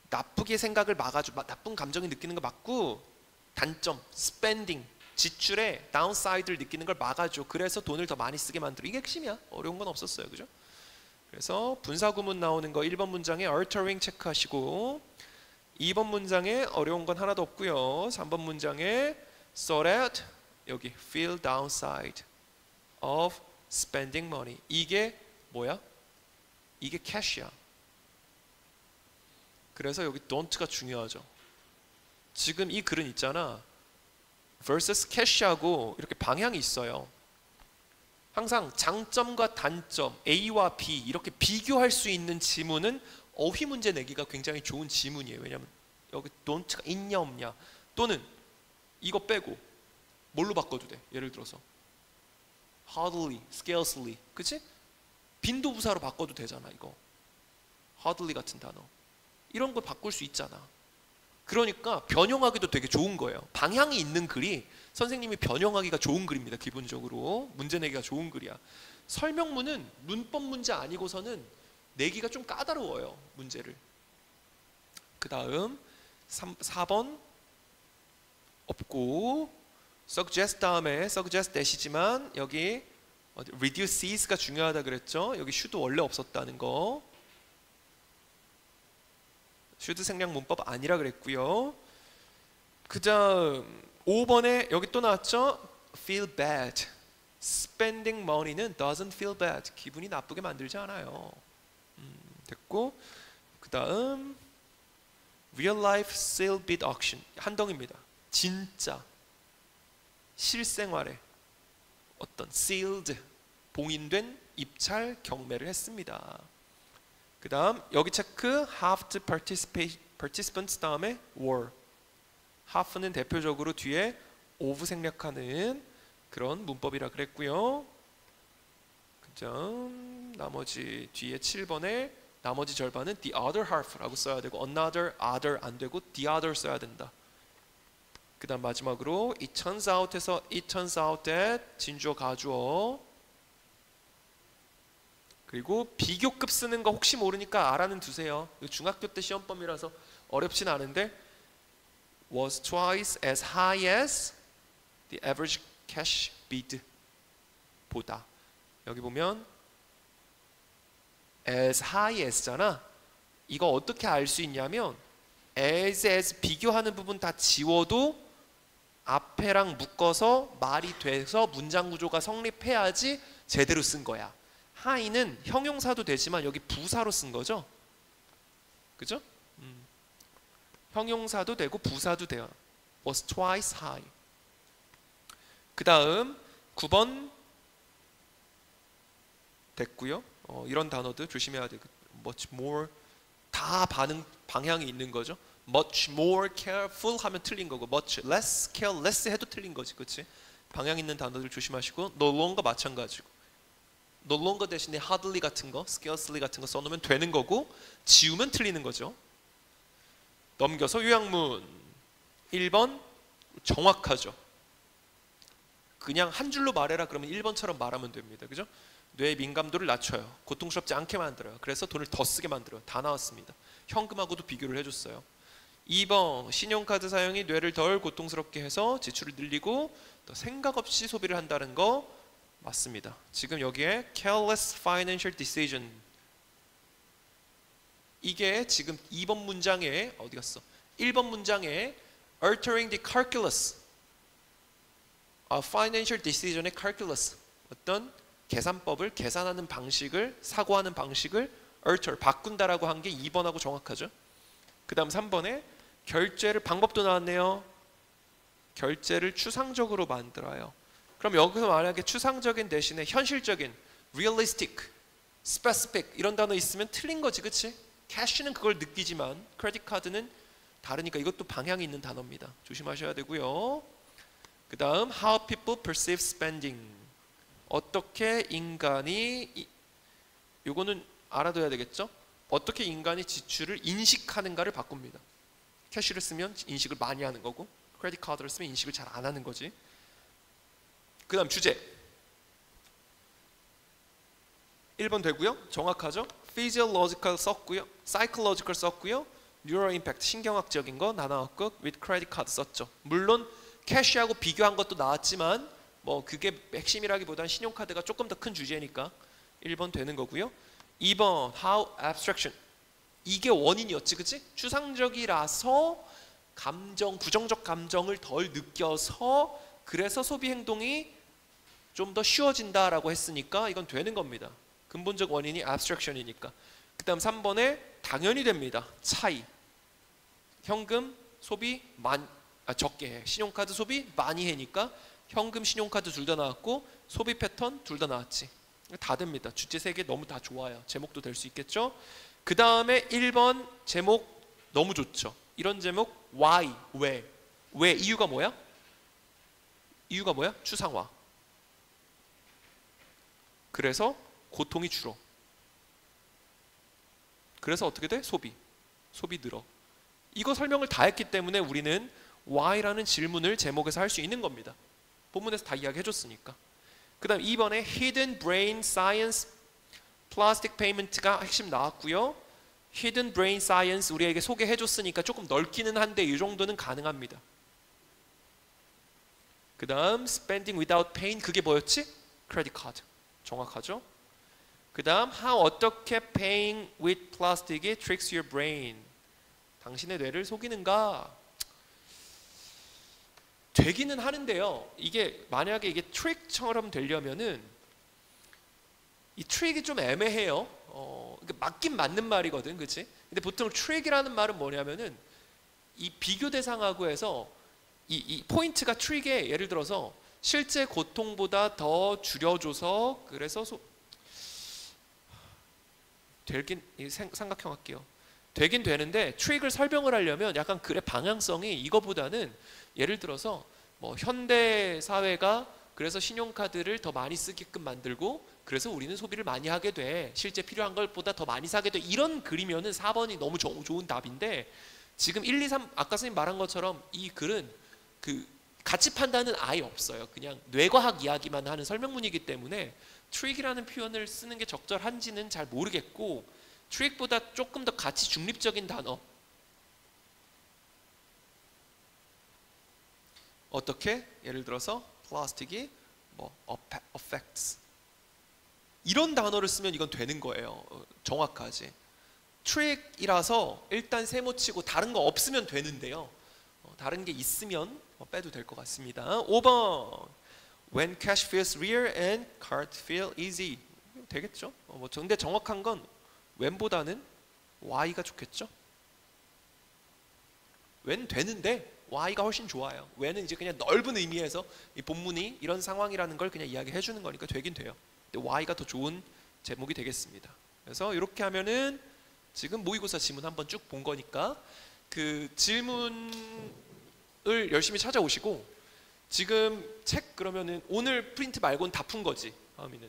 A: 나쁘게 생각을 막아줘. 나쁜 감정이 느끼는 거 막고 단점, spending, 지출에 downside를 느끼는 걸 막아줘. 그래서 돈을 더 많이 쓰게 만들어. 이게 핵심이야. 어려운 건 없었어요. 그죠? 그래서 분사구문 나오는 거 1번 문장에 altering 체크하시고 2번 문장에 어려운 건 하나도 없고요. 3번 문장에 so that 여기 feel downside of spending money. 이게 뭐야? 이게 cash야. 그래서 여기 don't가 중요하죠. 지금 이 글은 있잖아. versus cash하고 이렇게 방향이 있어요. 항상 장점과 단점, A와 B 이렇게 비교할 수 있는 지문은 어휘 문제 내기가 굉장히 좋은 지문이에요. 왜냐하면 여기 don't가 있냐 없냐 또는 이거 빼고 뭘로 바꿔도 돼. 예를 들어서 hardly, scarcely, 그치? 빈도부사로 바꿔도 되잖아 이거. hardly 같은 단어 이런 거 바꿀 수 있잖아. 그러니까 변형하기도 되게 좋은 거예요. 방향이 있는 글이 선생님이 변형하기가 좋은 글입니다. 기본적으로 문제 내기가 좋은 글이야. 설명문은 문법 문제 아니고서는 내기가 좀 까다로워요. 문제를. 그 다음 4번 없고 suggest 다음에 suggest 대시지만 여기 reduces가 중요하다 그랬죠. 여기 should 원래 없었다는 거. should 생략 문법 아니라 그랬고요. 그 다음 5번에 여기 또 나왔죠. feel bad. spending money는 doesn't feel bad. 기분이 나쁘게 만들지 않아요. 됐고 그 다음 real life sale bid auction 한덩입니다. 진짜 실생활에 어떤 sealed 봉인된 입찰 경매를 했습니다. 그 다음 여기 체크 half participants 다음에 were. half는 대표적으로 뒤에 of 생략하는 그런 문법이라 그랬고요. 그다음 나머지 뒤에 7번에 나머지 절반은 the other half라고 써야 되고 another, other 안 되고 the other 써야 된다. 그 다음 마지막으로 it turns out에서 it turns out that 진주어 가주어 그리고 비교급 쓰는 거 혹시 모르니까 알아는 두세요. 중학교 때 시험범이라서 어렵진 않은데 was twice as high as the average cash bid 보다. 여기 보면 as high as잖아. 이거 어떻게 알 수 있냐면 as 비교하는 부분 다 지워도 앞에랑 묶어서 말이 돼서 문장 구조가 성립해야지 제대로 쓴 거야. high는 형용사도 되지만 여기 부사로 쓴 거죠. 그죠? 형용사도 되고 부사도 돼요. was twice high. 그 다음 9번 됐고요. 이런 단어들 조심해야 돼. much more 다 방향이 있는 거죠. much more careful 하면 틀린 거고 much less careless 해도 틀린 거지. 그렇지? 방향 있는 단어들 조심하시고 no longer 마찬가지고 no longer 대신에 hardly 같은 거 scarcely 같은 거 써놓으면 되는 거고 지우면 틀리는 거죠. 넘겨서 요약문 1번 정확하죠. 그냥 한 줄로 말해라 그러면 1번처럼 말하면 됩니다. 그죠? 뇌의 민감도를 낮춰요. 고통스럽지 않게 만들어요. 그래서 돈을 더 쓰게 만들어요. 다 나왔습니다. 현금하고도 비교를 해줬어요. 2번 신용카드 사용이 뇌를 덜 고통스럽게 해서 지출을 늘리고 또 생각 없이 소비를 한다는 거 맞습니다. 지금 여기에 careless financial decision 이게 지금 2번 문장에 어디 갔어? 1번 문장에 altering the calculus financial decision의 calculus 어떤 계산법을 계산하는 방식을 사고하는 방식을 alter 바꾼다라고 한 게 2번하고 정확하죠. 그 다음 3번에 결제를 방법도 나왔네요. 결제를 추상적으로 만들어요. 그럼 여기서 만약에 추상적인 대신에 현실적인 realistic, specific 이런 단어 있으면 틀린 거지. 그치? 캐시는 그걸 느끼지만 크레딧 카드는 다르니까 이것도 방향이 있는 단어입니다. 조심하셔야 되고요. 그 다음 how people perceive spending 어떻게 인간이 요거는 알아둬야 되겠죠? 어떻게 인간이 지출을 인식하는가를 바꿉니다. 캐시를 쓰면 인식을 많이 하는 거고 크레딧 카드를 쓰면 인식을 잘 안 하는 거지. 그 다음 주제 1번 되고요. 정확하죠? physiological 썼고요. psychological 썼고요. neural impact 신경학적인 거 다 나왔고 with credit card 썼죠. 물론 캐시하고 비교한 것도 나왔지만 뭐 그게 핵심이라기보다는 신용카드가 조금 더 큰 주제니까 1번 되는 거고요. 2번 how abstraction 이게 원인이었지. 그치? 추상적이라서 감정, 부정적 감정을 덜 느껴서 그래서 소비 행동이 좀 더 쉬워진다라고 했으니까 이건 되는 겁니다. 근본적 원인이 abstraction이니까. 그 다음 3번에 당연히 됩니다. 차이. 현금 소비 적게 해. 신용카드 소비 많이 해니까 현금, 신용카드 둘 다 나왔고 소비 패턴 둘 다 나왔지. 다 됩니다. 주제 3개 너무 다 좋아요. 제목도 될 수 있겠죠. 그 다음에 1번 제목 너무 좋죠. 이런 제목 why, 왜 이유가 뭐야? 이유가 뭐야? 추상화. 그래서 고통이 줄어. 그래서 어떻게 돼? 소비 늘어. 이거 설명을 다 했기 때문에 우리는 why라는 질문을 제목에서 할 수 있는 겁니다. 본문에서 다 이야기해 줬으니까. 그 다음 2번에 Hidden Brain Science Plastic Payment가 핵심 나왔고요. Hidden Brain Science 우리에게 소개해 줬으니까 조금 넓기는 한데 이 정도는 가능합니다. 그 다음 Spending Without Pain, 그게 뭐였지? 크레딧 카드. 정확하죠? 그 다음 How 어떻게 Paying with Plastic이 tricks your brain, 당신의 뇌를 속이는가? 되기는 하는데요. 이게 만약에 이게 트릭처럼 되려면은 이 트릭이 좀 애매해요. 맞긴 맞는 말이거든, 그렇지? 근데 보통 트릭이라는 말은 뭐냐면은 이 비교 대상하고 해서 이 포인트가 트릭에 예를 들어서 실제 고통보다 더 줄여줘서 그래서 되긴 삼각형 할게요. 되긴 되는데 트릭을 설명을 하려면 약간 글의 방향성이 이거보다는 예를 들어서 뭐 현대 사회가 그래서 신용카드를 더 많이 쓰게끔 만들고 그래서 우리는 소비를 많이 하게 돼. 실제 필요한 것보다 더 많이 사게 돼. 이런 글이면은 4번이 너무 좋은 답인데 지금 1, 2, 3 아까 선생님 말한 것처럼 이 글은 그 가치 판단은 아예 없어요. 그냥 뇌과학 이야기만 하는 설명문이기 때문에 트릭이라는 표현을 쓰는 게 적절한지는 잘 모르겠고 트릭보다 조금 더 가치 중립적인 단어 어떻게? 예를 들어서 플라스틱이 뭐 affects 이런 단어를 쓰면 이건 되는 거예요. 정확하지. 트릭이라서 일단 세모치고 다른 거 없으면 되는데요. 다른 게 있으면 빼도 될 것 같습니다. 5번 When cash feels real and card feel easy, 되겠죠? 근데 정확한 건 when보다는 why가 좋겠죠? when 되는데 why가 훨씬 좋아요. when은 이제 그냥 넓은 의미에서 이 본문이 이런 상황이라는 걸 그냥 이야기해 주는 거니까 되긴 돼요. 근데 why가 더 좋은 제목이 되겠습니다. 그래서 이렇게 하면은 지금 모의고사 지문 한번 쭉 본 거니까 그 질문을 열심히 찾아오시고 지금 책 그러면은 오늘 프린트 말고는 다 푼 거지, 하은이는.